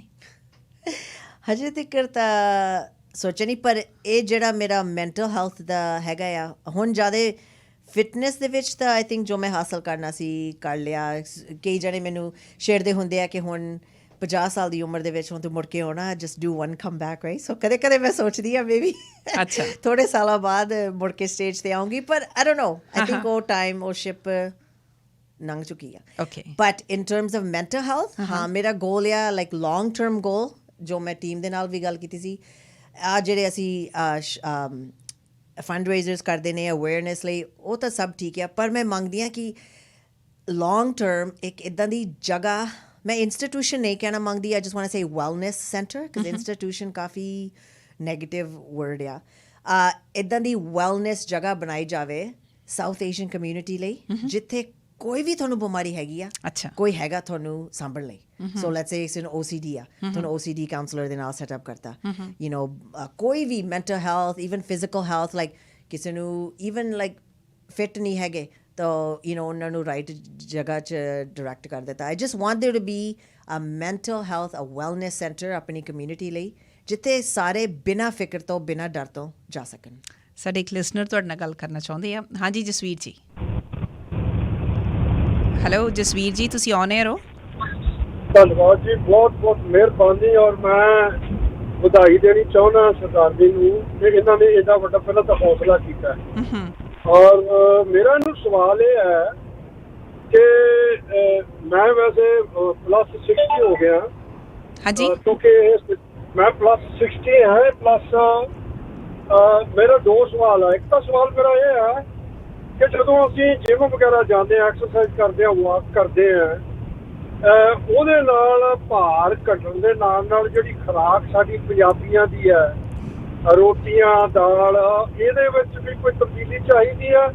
ਹਜੇ ਤੱਕ ਤਾਂ ਸੋਚਿਆ ਨਹੀਂ, ਪਰ ਇਹ ਜਿਹੜਾ ਮੇਰਾ ਮੈਂਟਲ ਹੈਲਥ ਦਾ ਹੈਗਾ ਆ, ਹੁਣ ਜ਼ਿਆਦਾ ਫਿਟਨੈਸ ਦੇ ਵਿੱਚ ਤਾਂ ਆਈ ਥਿੰਕ ਜੋ ਮੈਂ ਹਾਸਲ ਕਰਨਾ ਸੀ ਕਰ ਲਿਆ। ਕਈ ਜਣੇ ਮੈਨੂੰ ਛੇੜਦੇ ਹੁੰਦੇ ਆ ਕਿ ਹੁਣ 50 ਸਾਲ ਦੀ ਉਮਰ ਦੇ ਵਿੱਚ ਹੁਣ ਤੂੰ ਮੁੜ ਕੇ ਆਉਣਾ, just do one come back, right. So ਕਦੇ ਕਦੇ ਮੈਂ ਸੋਚਦੀ ਹਾਂ ਮੇਬੀ ਅੱਛਾ ਥੋੜ੍ਹੇ ਸਾਲਾਂ ਬਾਅਦ ਮੁੜ ਕੇ ਸਟੇਜ 'ਤੇ ਆਊਂਗੀ, ਪਰ I don't know, I think ਉਹ ਟਾਈਮ ਉਹ ਸ਼ਿਪ ਲੰਘ ਚੁੱਕੀ ਆ। Okay, but in terms of mental health, ਹਾਂ ਮੇਰਾ ਗੋਲ ਆ ਲਾਈਕ ਲੌਂਗ ਟਰਮ ਗੋਲ, ਜੋ ਮੈਂ ਟੀਮ ਦੇ ਨਾਲ ਵੀ ਗੱਲ ਕੀਤੀ ਸੀ, ਜਿਹੜੇ ਅਸੀਂ ਫੰਡ ਰੇਜ਼ਰਸ ਕਰਦੇ ਨੇ ਅਵੇਅਰਨੈਸ ਲਈ, ਉਹ ਤਾਂ ਸਭ ਠੀਕ ਆ, ਪਰ ਮੈਂ ਮੰਗਦੀ ਹਾਂ ਕਿ ਲੌਂਗ ਟਰਮ ਇੱਕ ਇੱਦਾਂ ਦੀ ਜਗ੍ਹਾ, ਮੈਂ ਇੰਸਟੀਟਿਊਸ਼ਨ ਨਹੀਂ ਕਹਿਣਾ ਮੰਗਦੀ, I just want to say wellness centre, because institution ਕਾਫੀ ਨੈਗੇਟਿਵ ਵਰਡ ਆ। ਇੱਦਾਂ ਦੀ ਵੈਲਨੈਸ ਜਗ੍ਹਾ ਬਣਾਈ ਜਾਵੇ ਸਾਊਥ ਏਸ਼ੀਅਨ ਕਮਿਊਨਿਟੀ ਲਈ, ਜਿੱਥੇ ਕੋਈ ਵੀ ਤੁਹਾਨੂੰ ਬਿਮਾਰੀ ਹੈਗੀ ਆ, ਕੋਈ ਹੈਗਾ ਤੁਹਾਨੂੰ ਸਾਂਭਣ ਲਈ। So let's say it's N OCD ਆ, ਤੁਹਾਨੂੰ OCD ਕਾਉਂਸਲਰ ਦੇ ਨਾਲ ਸੈਟਅਪ ਕਰਤਾ, ਕੋਈ ਵੀ mental health, even physical health, like ਕਿਸੇ ਨੂੰ ਈਵਨ ਲਾਈਕ ਫਿੱਟ ਨਹੀਂ ਹੈਗੇ ਤਾਂ ਉਹਨਾਂ ਨੂੰ ਰਾਈਟ ਜਗ੍ਹਾ 'ਚ ਡਾਇਰੈਕਟ ਕਰ ਦਿੱਤਾ। I just want there to be a mental health, a wellness centre ਆਪਣੀ ਕਮਿਊਨਿਟੀ ਲਈ, ਜਿੱਥੇ ਸਾਰੇ ਬਿਨਾਂ ਫਿਕਰ ਤੋਂ, ਬਿਨਾਂ ਡਰ ਤੋਂ ਜਾ ਸਕਣ। ਸਾਡੇ ਇੱਕ ਲਿਸਨਰ ਤੁਹਾਡੇ ਨਾਲ ਗੱਲ ਕਰਨਾ ਚਾਹੁੰਦੇ ਆ। ਹਾਂਜੀ ਜਸਵੀਰ ਜੀ। ਹੈਲੋ ਜਸਵੀਰ ਜੀ, ਤੁਸੀਂ ਔਨ ਏਅਰ ਹੋ? ਧੰਨਵਾਦ ਜੀ, ਬਹੁਤ ਬਹੁਤ ਮਿਹਰਬਾਨੀ। ਔਰ ਮੈਂ ਵਧਾਈ ਦੇਣੀ ਚਾਹੁੰਦਾ ਸਰਦਾਰ ਜੀ ਨੂੰ ਕਿ ਇਹਨਾਂ ਨੇ ਇੰਨਾ ਵੱਡਾ ਪਹਿਲਾਂ ਤਾਂ ਹੌਸਲਾ ਕੀਤਾ। ਔਰ ਮੇਰਾ ਇਹਨੂੰ ਸਵਾਲ ਇਹ ਹੈ ਕਿ ਮੈਂ ਵੈਸੇ ਪਲੱਸ 60 ਹੋ ਗਿਆ ਹਾਂਜੀ ਕਿਉਂਕਿ ਮੈਂ ਪਲੱਸ 60 ਹੈ ਪਲੱਸ ਮੇਰਾ ਦੋ ਸਵਾਲ ਹੈ। ਇੱਕ ਤਾਂ ਸਵਾਲ ਮੇਰਾ ਇਹ ਹੈ ਕਿ ਜਦੋਂ ਅਸੀਂ ਜਿਮ ਵਗੈਰਾ ਜਾਂਦੇ ਹਾਂ, ਐਕਸਰਸਾਈਜ਼ ਕਰਦੇ ਹਾਂ, ਵਾਕ ਕਰਦੇ ਹਾਂ, ਉਹਦੇ ਨਾਲ ਭਾਰ ਘਟਣ ਦੇ ਨਾਲ ਨਾਲ ਜਿਹੜੀ ਖੁਰਾਕ ਸਾਡੀ ਪੰਜਾਬੀਆਂ ਦੀ ਹੈ, ਰੋਟੀਆਂ ਦਾਲ, ਇਹਦੇ ਵਿੱਚ ਵੀ ਕੋਈ ਤਬਦੀਲੀ ਚਾਹੀਦੀ ਹੈ।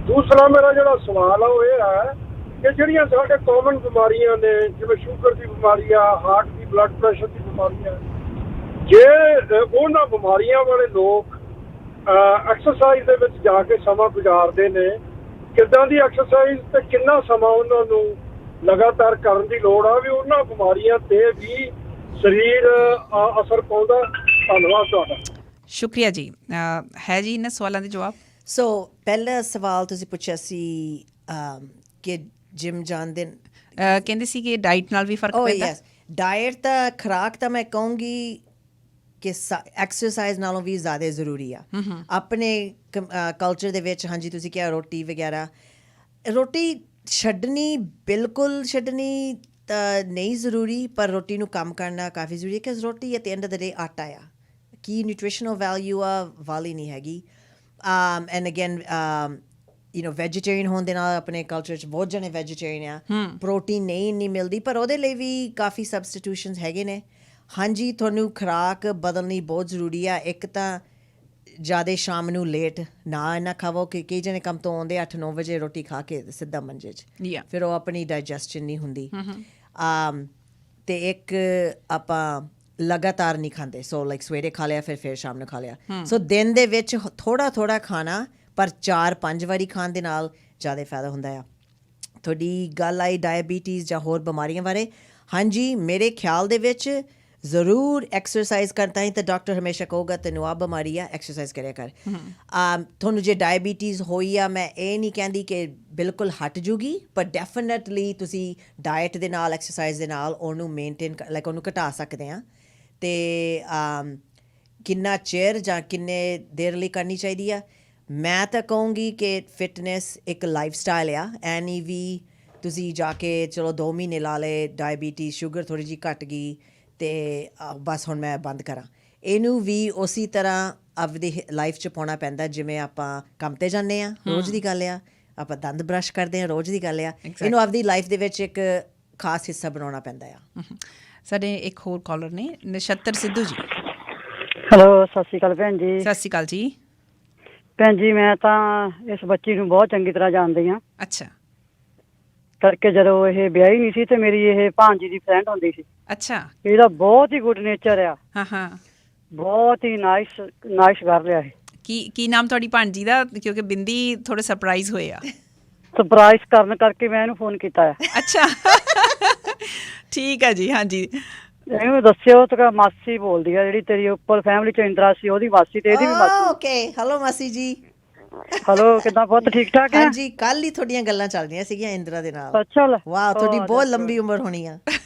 ਦੂਸਰਾ ਮੇਰਾ ਜਿਹੜਾ ਸਵਾਲ ਆ ਉਹ ਇਹ ਹੈ ਕਿ ਜਿਹੜੀਆਂ ਸਾਡੇ ਕਾਮਨ ਬਿਮਾਰੀਆਂ ਨੇ, ਜਿਵੇਂ ਸ਼ੂਗਰ ਦੀ ਬਿਮਾਰੀ ਆ, ਹਾਰਟ ਦੀ, ਬਲੱਡ ਪ੍ਰੈਸ਼ਰ ਦੀ ਬਿਮਾਰੀ ਆ, ਜੇ ਉਹਨਾਂ ਬਿਮਾਰੀਆਂ ਵਾਲੇ ਲੋਕ ਐਕਸਰਸਾਈਜ਼ ਦੇ ਵਿੱਚ ਜਾ ਕੇ ਸਮਾਂ ਗੁਜ਼ਾਰਦੇ ਨੇ, ਕਿੱਦਾਂ ਦੀ ਐਕਸਰਸਾਈਜ਼ ਤੇ ਕਿੰਨਾ ਸਮਾਂ ਉਹਨਾਂ ਨੂੰ ਲਗਾਤਾਰ ਕਰਨ ਦੀ ਲੋੜ ਆ ਵੀ ਉਹਨਾਂ ਬਿਮਾਰੀਆਂ ਤੇ ਵੀ ਸਰੀਰ ਅਸਰ ਪਾਉਂਦਾ। ਧੰਨਵਾਦ ਤੁਹਾਡਾ। ਸ਼ੁਕਰੀਆ ਜੀ। ਹੈ ਜੀ ਇਹਨਾਂ ਸਵਾਲਾਂ ਦੇ ਜਵਾਬ? ਸੋ ਪਹਿਲਾ ਸਵਾਲ ਤੁਸੀਂ ਪੁੱਛਿਆ ਸੀ ਕਿ ਜਿਮ ਜਾਂਦੇ ਕਹਿੰਦੇ ਸੀ ਕਿ ਡਾਈਟ ਨਾਲ ਵੀ ਫਰਕ ਪੈਂਦਾ। ਯੈਸ, ਡਾਇਟ ਤਾਂ ਖੁਰਾਕ ਤਾਂ ਮੈਂ ਕਹੂੰਗੀ ਕਿ ਐਕਸਰਸਾਈਜ਼ ਨਾਲੋਂ ਵੀ ਜ਼ਿਆਦਾ ਜ਼ਰੂਰੀ ਆ ਆਪਣੇ ਕਲਚਰ ਦੇ ਵਿੱਚ। ਹਾਂਜੀ, ਤੁਸੀਂ ਕਿਹਾ ਰੋਟੀ ਵਗੈਰਾ, ਰੋਟੀ ਛੱਡਣੀ, ਬਿਲਕੁਲ ਛੱਡਣੀ ਤਾਂ ਨਹੀਂ ਜ਼ਰੂਰੀ, ਪਰ ਰੋਟੀ ਨੂੰ ਕੰਮ ਕਰਨਾ ਕਾਫੀ ਜ਼ਰੂਰੀ ਹੈ ਕਿ ਰੋਟੀ at the end of the day ਆਟਾ ਆ, ਕੀ ਨਿਊਟ੍ਰੀਸ਼ਨਲ ਵੈਲਿਊ ਆ ਵਾਲੀ ਨਹੀਂ ਹੈਗੀ। ਐਂਡ ਅਗੇਨ ਵੈਜੀਟੇਰੀਅਨ ਹੋਣ ਦੇ ਨਾਲ ਆਪਣੇ ਕਲਚਰ 'ਚ ਬਹੁਤ ਜਣੇ ਵੈਜੀਟੇਰੀਅਨ ਆ, ਪ੍ਰੋਟੀਨ ਨਹੀਂ ਮਿਲਦੀ, ਪਰ ਉਹਦੇ ਲਈ ਵੀ ਕਾਫੀ ਸਬਸਟੀਟਿਊਸ਼ਨਸ ਹੈਗੇ ਨੇ। ਹਾਂਜੀ, ਤੁਹਾਨੂੰ ਖੁਰਾਕ ਬਦਲਣੀ ਬਹੁਤ ਜ਼ਰੂਰੀ ਆ। ਇੱਕ ਤਾਂ ਜ਼ਿਆਦਾ ਸ਼ਾਮ ਨੂੰ ਲੇਟ ਨਾ ਇੰਨਾ ਖਾਵੋ ਕਿ ਕਈ ਜਣੇ ਕੰਮ ਤੋਂ ਆਉਂਦੇ 8-9 ਵਜੇ ਰੋਟੀ ਖਾ ਕੇ ਸਿੱਧਾ ਮੰਜੇ 'ਚ, ਫਿਰ ਉਹ ਆਪਣੀ ਡਾਈਜੈਸਸ਼ਨ ਨਹੀਂ ਹੁੰਦੀ। ਅਤੇ ਇੱਕ ਆਪਾਂ ਲਗਾਤਾਰ ਨਹੀਂ ਖਾਂਦੇ, ਸੋ ਲਾਈਕ ਸਵੇਰੇ ਖਾ ਲਿਆ ਫਿਰ ਸ਼ਾਮ ਨੂੰ ਖਾ ਲਿਆ। ਸੋ ਦਿਨ ਦੇ ਵਿੱਚ ਥੋੜ੍ਹਾ ਖਾਣਾ, ਪਰ 4-5 ਵਾਰੀ ਖਾਣ ਦੇ ਨਾਲ ਜ਼ਿਆਦਾ ਫਾਇਦਾ ਹੁੰਦਾ ਆ। ਤੁਹਾਡੀ ਗੱਲ ਆਈ ਡਾਇਬੀਟੀਜ਼ ਜਾਂ ਹੋਰ ਬਿਮਾਰੀਆਂ ਬਾਰੇ। ਹਾਂਜੀ, ਮੇਰੇ ਖਿਆਲ ਦੇ ਵਿੱਚ ਜ਼ਰੂਰ ਐਕਸਰਸਾਈਜ਼ ਕਰਦਾ ਹੀ ਤਾਂ ਡਾਕਟਰ ਹਮੇਸ਼ਾ ਕਹੂਗਾ ਤੈਨੂੰ ਆਹ ਬਿਮਾਰੀ ਆ, ਐਕਸਰਸਾਈਜ਼ ਕਰਿਆ ਕਰ। ਤੁਹਾਨੂੰ ਜੇ ਡਾਇਬੀਟੀਜ਼ ਹੋਈ ਆ, ਮੈਂ ਇਹ ਨਹੀਂ ਕਹਿੰਦੀ ਕਿ ਬਿਲਕੁਲ ਹਟ ਜੂਗੀ, ਪਰ ਡੈਫੀਨੇਟਲੀ ਤੁਸੀਂ ਡਾਇਟ ਦੇ ਨਾਲ, ਐਕਸਰਸਾਈਜ਼ ਦੇ ਨਾਲ ਉਹਨੂੰ ਮੇਨਟੇਨ ਲਾਈਕ ਉਹਨੂੰ ਘਟਾ ਸਕਦੇ ਹਾਂ। ਅਤੇ ਕਿੰਨਾ ਚਿਰ ਜਾਂ ਕਿੰਨੇ ਦੇਰ ਲਈ ਕਰਨੀ ਚਾਹੀਦੀ ਆ, ਮੈਂ ਤਾਂ ਕਹੂੰਗੀ ਕਿ ਫਿਟਨੈਸ ਇੱਕ ਲਾਈਫ ਸਟਾਈਲ ਆ। ਐ ਨਹੀਂ ਵੀ ਤੁਸੀਂ ਜਾ ਕੇ ਚਲੋ 2 ਮਹੀਨੇ ਲਾ ਲਏ, ਡਾਇਬੀਟੀਜ਼ ਸ਼ੂਗਰ ਥੋੜ੍ਹੀ ਜਿਹੀ ਘਟ ਗਈ ਅਤੇ ਬਸ ਹੁਣ ਮੈਂ ਬੰਦ ਕਰਾਂ। ਇਹਨੂੰ ਵੀ ਉਸੇ ਤਰ੍ਹਾਂ ਆਪਦੀ ਲਾਈਫ 'ਚ ਪਾਉਣਾ ਪੈਂਦਾ, ਜਿਵੇਂ ਆਪਾਂ ਕੰਮ 'ਤੇ ਜਾਂਦੇ ਹਾਂ, ਰੋਜ਼ ਦੀ ਗੱਲ ਆ, ਆਪਾਂ ਦੰਦ ਬਰੱਸ਼ ਕਰਦੇ ਹਾਂ, ਰੋਜ਼ ਦੀ ਗੱਲ ਆ। ਇਹਨੂੰ ਆਪਦੀ ਲਾਈਫ ਦੇ ਵਿੱਚ ਇੱਕ ਖਾਸ ਹਿੱਸਾ ਬਣਾਉਣਾ ਪੈਂਦਾ ਆ। ਸਾਡੇ ਇੱਕ ਹੋਰ ਕਾਲਰ ਨੇ, ਨਛੱਤਰ ਸਿੱਧੂ ਜੀ। ਹੈਲੋ, ਸਤਿ ਸ਼੍ਰੀ ਅਕਾਲ ਭੈਣ ਜੀ। ਸਤਿ ਸ਼੍ਰੀ ਅਕਾਲ ਜੀ। ਭੈਣ ਜੀ, ਮੈਂ ਤਾਂ ਇਸ ਬੱਚੀ ਨੂੰ ਬਹੁਤ ਚੰਗੀ ਤਰ੍ਹਾਂ ਜਾਣਦੀ ਹਾਂ। ਅੱਛਾ। ਕਰਕੇ ਜਦੋਂ ਇਹ ਵਿਆਹੀ ਨਹੀਂ ਸੀ ਤੇ ਮੇਰੀ ਇਹ ਭਾਂਜੀ ਦੀ ਫਰੈਂਡ ਹੁੰਦੀ ਸੀ। ਅੱਛਾ। ਇਹਦਾ ਬਹੁਤ ਹੀ ਗੁੱਡ ਨੇਚਰ ਆ। ਹਾਂ, ਬਹੁਤ ਹੀ ਨਾਈਸ ਕਰ ਲਿਆ ਇਹ। ਕੀ ਨਾਮ ਤੁਹਾਡੀ ਭਾਂਜੀ ਦਾ? ਕਿਉਂਕਿ ਬਿੰਦੀ ਥੋੜੇ ਸਰਪ੍ਰਾਈਜ਼ ਹੋਏ ਆ। ਸਰਪ੍ਰਾਈਜ਼ ਕਰਨ ਕਰਕੇ ਮੈਂ ਇਹਨੂੰ ਫੋਨ ਕੀਤਾ ਆ। ਅੱਛਾ, ਠੀਕ ਹੈ ਜੀ। ਹਾਂਜੀ, ਇਹਨੂੰ ਦੱਸਿਓ ਤਾਂ ਮਾਸੀ ਬੋਲਦੀ ਆ, ਜਿਹੜੀ ਤੇਰੀ ਉੱਪਰ ਫੈਮਿਲੀ 'ਚ ਇੰਦਰਾ ਸੀ ਉਹਦੀ ਮਾਸੀ ਤੇ ਇਹਦੀ ਵੀ ਮਾਸੀ। ਓਕੇ, ਹੈਲੋ ਮਾਸੀ ਜੀ। ਹੈਲੋ, ਕਿੱਦਾਂ ਪੁੱਤ? ਠੀਕ ਠਾਕ ਹੈ? ਹਾਂਜੀ, ਕੱਲ ਹੀ ਤੁਹਾਡੀਆਂ ਗੱਲਾਂ ਚੱਲ ਰਹੀਆਂ ਸੀਗੀਆਂ ਇੰਦਰਾ ਦੇ ਨਾਲ। ਅੱਛਾ। ਵਾਹ, ਤੁਹਾਡੀ ਬਹੁਤ ਲੰਬੀ ਉਮਰ ਹੋਣੀ ਆ।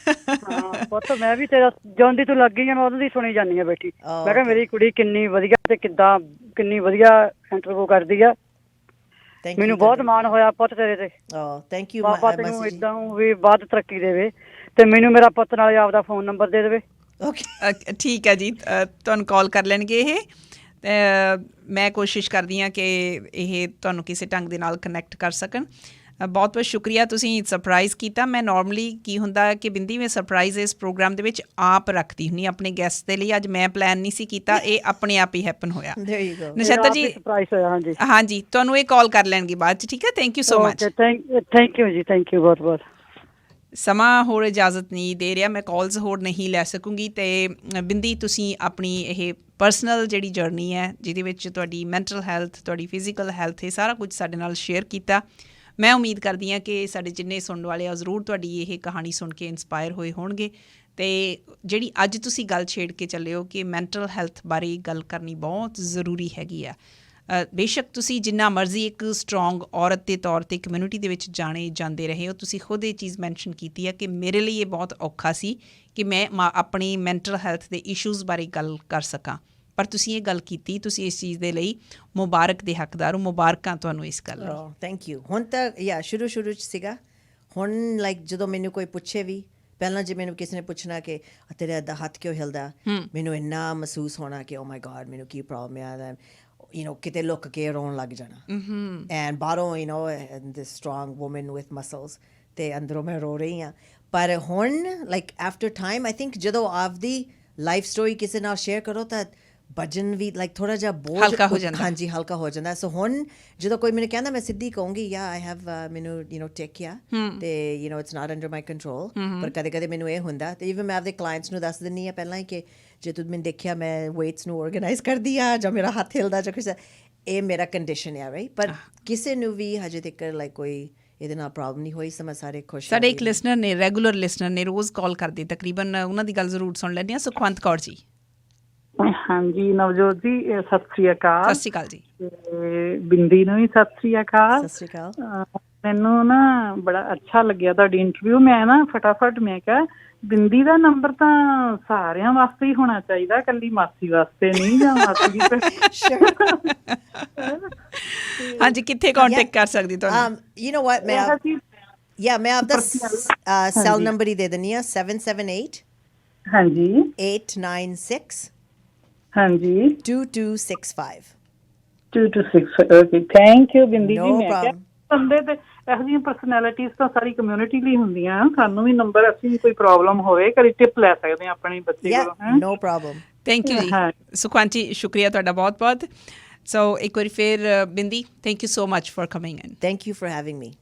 ਹਾਂ ਪੁੱਤ, ਮੈਂ ਵੀ ਤੇਰਾ ਜਦੋਂ ਦੀ ਤੂੰ ਲੱਗੀ ਆ ਮੈਂ ਉਦੋਂ ਦੀ ਸੁਣੀ ਜਾਂਦੀ ਆ ਬੈਠੀ। ਮੈਂ ਕਿਹਾ ਮੇਰੀ ਕੁੜੀ ਕਿੰਨੀ ਵਧੀਆ ਤੇ ਕਿੰਨੀ ਵਧੀਆ ਇੰਟਰਵਿਊ ਕਰਦੀ ਆ। ਮੈਨੂੰ ਬਹੁਤ ਮਾਣ ਹੋਇਆ ਪੁੱਤ ਤੇਰੇ ਤੇ। Thank you. ਬਾਬਾ ਤੈਨੂੰ ਏਦਾਂ ਵੀ ਵੱਧ ਤਰੱਕੀ ਦੇਵੇ ਤੇ ਮੈਨੂੰ ਮੇਰਾ ਪੁੱਤ ਨਾਲ ਆਪਦਾ ਫੋਨ ਨੰਬਰ ਦੇ ਦੇਵੇ। ਓਕੇ, ਠੀਕ ਹੈ ਜੀ, ਤੁਹਾਨੂੰ ਕਾਲ ਕਰ ਲੈਣਗੇ ਇਹ। ਮੈਂ ਕੋਸ਼ਿਸ਼ ਕਰਦੀ ਹਾਂ ਕਿ ਇਹ ਤੁਹਾਨੂੰ ਕਿਸੇ ਢੰਗ ਦੇ ਨਾਲ ਕਨੈਕਟ ਕਰ ਸਕਣ। ਬਹੁਤ ਬਹੁਤ ਸ਼ੁਕਰੀਆ, ਤੁਸੀਂ ਸਰਪ੍ਰਾਈਜ਼ ਕੀਤਾ। ਮੈਂ ਨੋਰਮਲੀ ਕੀ ਹੁੰਦਾ ਕਿ ਬਿੰਦੀ ਮੈਂ ਸਰਪ੍ਰਾਈਜ਼ ਇਸ ਪ੍ਰੋਗਰਾਮ ਦੇ ਵਿੱਚ ਆਪ ਰੱਖਦੀ ਹੁੰਦੀ ਆਪਣੇ ਗੈਸਟ ਦੇ ਲਈ। ਅੱਜ ਮੈਂ ਪਲਾਨ ਨਹੀਂ ਸੀ ਕੀਤਾ, ਇਹ ਆਪਣੇ ਆਪ ਹੀ ਹੈਪਨ ਹੋਇਆ। ਨਛੱਤਰ ਜੀ, ਹਾਂਜੀ, ਤੁਹਾਨੂੰ ਇਹ ਕਾਲ ਕਰ ਲੈਣਗੇ ਬਾਅਦ 'ਚ। ਠੀਕ ਹੈ, thank you so much. Thank you ਜੀ, ਥੈਂਕ ਯੂ ਬਹੁਤ ਬਹੁਤ। ਸਮਾਂ ਹੋਰ ਇਜਾਜ਼ਤ ਨਹੀਂ ਦੇ ਰਿਹਾ, ਮੈਂ ਕਾਲਸ ਹੋਰ ਨਹੀਂ ਲੈ ਸਕੂੰਗੀ। ਅਤੇ ਬਿੰਦੀ, ਤੁਸੀਂ ਆਪਣੀ ਇਹ ਪਰਸਨਲ ਜਿਹੜੀ ਜਰਨੀ ਹੈ, ਜਿਹਦੇ ਵਿੱਚ ਤੁਹਾਡੀ ਮੈਂਟਲ ਹੈਲਥ, ਤੁਹਾਡੀ ਫਿਜ਼ੀਕਲ ਹੈਲਥ, ਇਹ ਸਾਰਾ ਕੁਝ ਸਾਡੇ ਨਾਲ ਸ਼ੇਅਰ ਕੀਤਾ। ਮੈਂ ਉਮੀਦ ਕਰਦੀ ਹਾਂ ਕਿ ਸਾਡੇ ਜਿੰਨੇ ਸੁਣਨ ਵਾਲੇ ਆ ਜ਼ਰੂਰ ਤੁਹਾਡੀ ਇਹ ਕਹਾਣੀ ਸੁਣ ਕੇ ਇੰਸਪਾਇਰ ਹੋਏ ਹੋਣਗੇ। ਅਤੇ ਜਿਹੜੀ ਅੱਜ ਤੁਸੀਂ ਗੱਲ ਛੇੜ ਕੇ ਚੱਲੇ ਹੋ ਕਿ ਮੈਂਟਲ ਹੈਲਥ ਬਾਰੇ ਗੱਲ ਕਰਨੀ ਬਹੁਤ ਜ਼ਰੂਰੀ ਹੈਗੀ ਆ। ਬੇਸ਼ੱਕ ਤੁਸੀਂ ਜਿੰਨਾ ਮਰਜ਼ੀ ਇੱਕ ਸਟਰੋਂਗ ਔਰਤ ਦੇ ਤੌਰ 'ਤੇ ਕਮਿਊਨਿਟੀ ਦੇ ਵਿੱਚ ਜਾਣੇ ਜਾਂਦੇ ਰਹੇ ਹੋ, ਤੁਸੀਂ ਖੁਦ ਇਹ ਚੀਜ਼ ਮੈਂਸ਼ਨ ਕੀਤੀ ਹੈ ਕਿ ਮੇਰੇ ਲਈ ਇਹ ਬਹੁਤ ਔਖਾ ਸੀ ਕਿ ਮੈਂ ਆਪਣੀ ਮੈਂਟਲ ਹੈਲਥ ਦੇ ਇਸ਼ੂਜ਼ ਬਾਰੇ ਗੱਲ ਕਰ ਸਕਾਂ। ਪਰ ਤੁਸੀਂ ਇਹ ਗੱਲ ਕੀਤੀ, ਤੁਸੀਂ ਇਸ ਚੀਜ਼ ਦੇ ਲਈ ਮੁਬਾਰਕ ਦੇ ਹੱਕਦਾਰ ਹੋ। ਮੁਬਾਰਕਾਂ ਤੁਹਾਨੂੰ ਇਸ ਗੱਲ ਲਈ। Thank you. ਹੁਣ ਤਾਂ ਸ਼ੁਰੂ 'ਚ ਸੀਗਾ। ਹੁਣ ਲਾਈਕ ਜਦੋਂ ਮੈਨੂੰ ਕੋਈ ਪੁੱਛੇ ਵੀ, ਪਹਿਲਾਂ ਜੇ ਮੈਨੂੰ ਕਿਸੇ ਨੇ ਪੁੱਛਣਾ ਕਿ ਤੇਰਾ ਇੱਦਾਂ ਹੱਥ ਕਿਉਂ ਹਿਲਦਾ, ਮੈਨੂੰ ਇੰਨਾ ਮਹਿਸੂਸ ਹੋਣਾ ਕਿ ਓ ਮਾਈ ਗॉड ਮੈਨੂੰ ਕੀ ਪ੍ਰੋਬਲਮ ਆ, ਕਿਤੇ ਲੁੱਕ ਕੇ ਰੋਣ ਲੱਗ ਜਾਣਾ। ਐਂਡ ਬਾਹਰੋਂ ਦਿਸ ਸਟਰੋਂਗ ਵੂਮਨ ਵਿਥ ਮਸਲਸ, ਤੇ ਅੰਦਰੋਂ ਮੈਂ ਰੋ ਰਹੀ ਹਾਂ। ਪਰ ਹੁਣ like after time I think ਜਦੋਂ ਆਪਦੀ ਲਾਈਫ ਸਟੋਰੀ ਕਿਸੇ ਨਾਲ ਸ਼ੇਅਰ ਕਰੋ ਤਾਂ ਵਜਨ ਵੀ ਲਾਈਕ ਥੋੜ੍ਹਾ ਜਿਹਾ ਬੋਝ ਹਲਕਾ ਹੋ ਜਾਂਦਾ। ਹਾਂਜੀ, ਹਲਕਾ ਹੋ ਜਾਂਦਾ। ਸੋ ਹੁਣ ਜਦੋਂ ਕੋਈ ਮੈਨੂੰ ਕਹਿੰਦਾ, ਮੈਂ ਸਿੱਧੀ ਕਹੂੰਗੀ ਆਈ ਹੈਵ ਮੈਨੂੰ ਟੇਕ ਆ ਤੇ it's not under my control. ਪਰ ਕਦੇ ਕਦੇ ਮੈਨੂੰ ਇਹ ਹੁੰਦਾ, ਤੇ ਇਵਨ ਮੈਂ ਆਪਦੇ ਕਲਾਇੰਟਸ ਨੂੰ ਦੱਸ ਦਿੰਦੀ ਹਾਂ ਪਹਿਲਾਂ ਹੀ ਕਿ ਜੇ ਤੁਸੀਂ ਮੈਨੂੰ ਦੇਖਿਆ ਮੈਂ ਵੇਟਸ ਨੂੰ ਆਰਗੇਨਾਈਜ਼ ਕਰਦੀ ਆ ਜਾਂ ਮੇਰਾ ਹੱਥ ਹਿਲਦਾ ਜਾਂ ਕੁਛ, ਇਹ ਮੇਰਾ ਕੰਡੀਸ਼ਨ ਆ ਰਾਈਟ। ਪਰ ਕਿਸੇ ਨੂੰ ਵੀ ਹਜੇ ਤੱਕ ਲਾਈਕ ਕੋਈ ਇਹਦੇ ਨਾਲ ਪ੍ਰੋਬਲਮ ਨਹੀਂ ਹੋਈ। ਸਮਾਂ ਸਾਰੇ ਖੁਸ਼। ਸਾਡੇ ਇੱਕ ਲਿਸਨਰ ਨੇ, ਰੈਗੂਲਰ ਲਿਸਨਰ ਨੇ, ਰੋਜ਼ ਕਾਲ ਕਰਦੇ ਤਕਰੀਬਨ, ਉਹਨਾਂ ਦੀ ਗੱਲ ਜ਼ਰੂਰ ਸੁਣ ਲੈਂਦੇ ਹਾਂ। ਸੁਖਵੰਤ ਕੌਰ ਜੀ। ਹਾਂਜੀ ਨਵਜੋਤ ਜੀ, ਸਤਿ ਸ੍ਰੀ ਅਕਾਲ। ਸਤਿ ਸ਼੍ਰੀ ਅਕਾਲ ਜੀ। ਬਿੰਦੀ ਨੂੰ ਵੀ ਸਤਿ ਸ੍ਰੀ ਅਕਾਲ। ਸਤਿ ਸ੍ਰੀ ਅਕਾਲ। ਮੈਨੂੰ ਨਾ ਬੜਾ ਅੱਛਾ ਲੱਗਿਆ ਤੁਹਾਡੀ ਇੰਟਰਵਿਊ। ਮੈਂ ਨਾ ਫਟਾਫਟ ਮੈਂ ਕਿਹਾ ਬਿੰਦੀ ਦਾ ਨੰਬਰ ਤਾਂ ਸਾਰਿਆਂ ਵਾਸਤੇ ਹੀ ਹੋਣਾ ਚਾਹੀਦਾ, ਇਕੱਲੀ ਮਾਸੀ ਵਾਸਤੇ ਨਹੀਂ, ਜਾਂ ਮਾਸੀ ਦੀ ਹਾਂਜੀ, ਕਿੱਥੇ ਕਾਂਟੈਕਟ ਕਰ ਸਕਦੀ ਤੁਹਾਨੂੰ? ਯੂ ਨੋ ਵਾਟ, ਮੈਂ ਆਪਦਾ ਸੈਲ ਨੰਬਰ ਹੀ ਦੇ ਦਿੰਦੀ ਹਾਂ, 778 ਹਾਂਜੀ 896 ਹਾਂਜੀ 2265 2265। ਓਕੇ, ਥੈਂਕ ਯੂ ਬਿੰਦੀ ਜੀ। No ਮੈਂ ਕਿਹਾ problem. ਬੰਦੇ ਤੇ ਇਹੋ ਜਿਹੀਆਂ ਪਰਸਨੈਲਿਟੀਜ਼ ਤਾਂ ਸਾਰੀ ਕਮਿਊਨਿਟੀ ਲਈ ਹੁੰਦੀਆਂ, ਸਾਨੂੰ ਵੀ ਨੰਬਰ, ਅਸੀਂ ਵੀ ਕੋਈ ਪ੍ਰੋਬਲਮ ਹੋਵੇ ਕਦੀ ਟਿਪ ਲੈ ਸਕਦੇ ਹਾਂ ਆਪਣੇ ਬੱਚੇ ਕੋਲੋਂ। No problem. ਥੈਂਕ ਯੂ ਜੀ। ਸੁਖਵੰਤ ਜੀ, ਸ਼ੁਕਰੀਆ ਤੁਹਾਡਾ ਬਹੁਤ ਬਹੁਤ। ਸੋ ਇੱਕ ਵਾਰੀ ਫਿਰ ਬਿੰਦੀ, thank you so much for coming in. Thank you for having ਮੀ।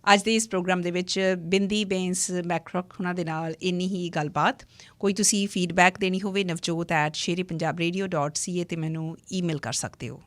ਅੱਜ ਦੇ ਇਸ ਪ੍ਰੋਗਰਾਮ ਦੇ ਵਿੱਚ ਬਿੰਦੀ ਬੇਂਸ ਮੈਕਰੋਕ ਉਹਨਾਂ ਦੇ ਨਾਲ ਇੰਨੀ ਹੀ ਗੱਲਬਾਤ। ਕੋਈ ਤੁਸੀਂ ਫੀਡਬੈਕ ਦੇਣੀ ਹੋਵੇ navjot@sherepunjabradio.ca 'ਤੇ ਮੈਨੂੰ ਈਮੇਲ ਕਰ ਸਕਦੇ ਹੋ।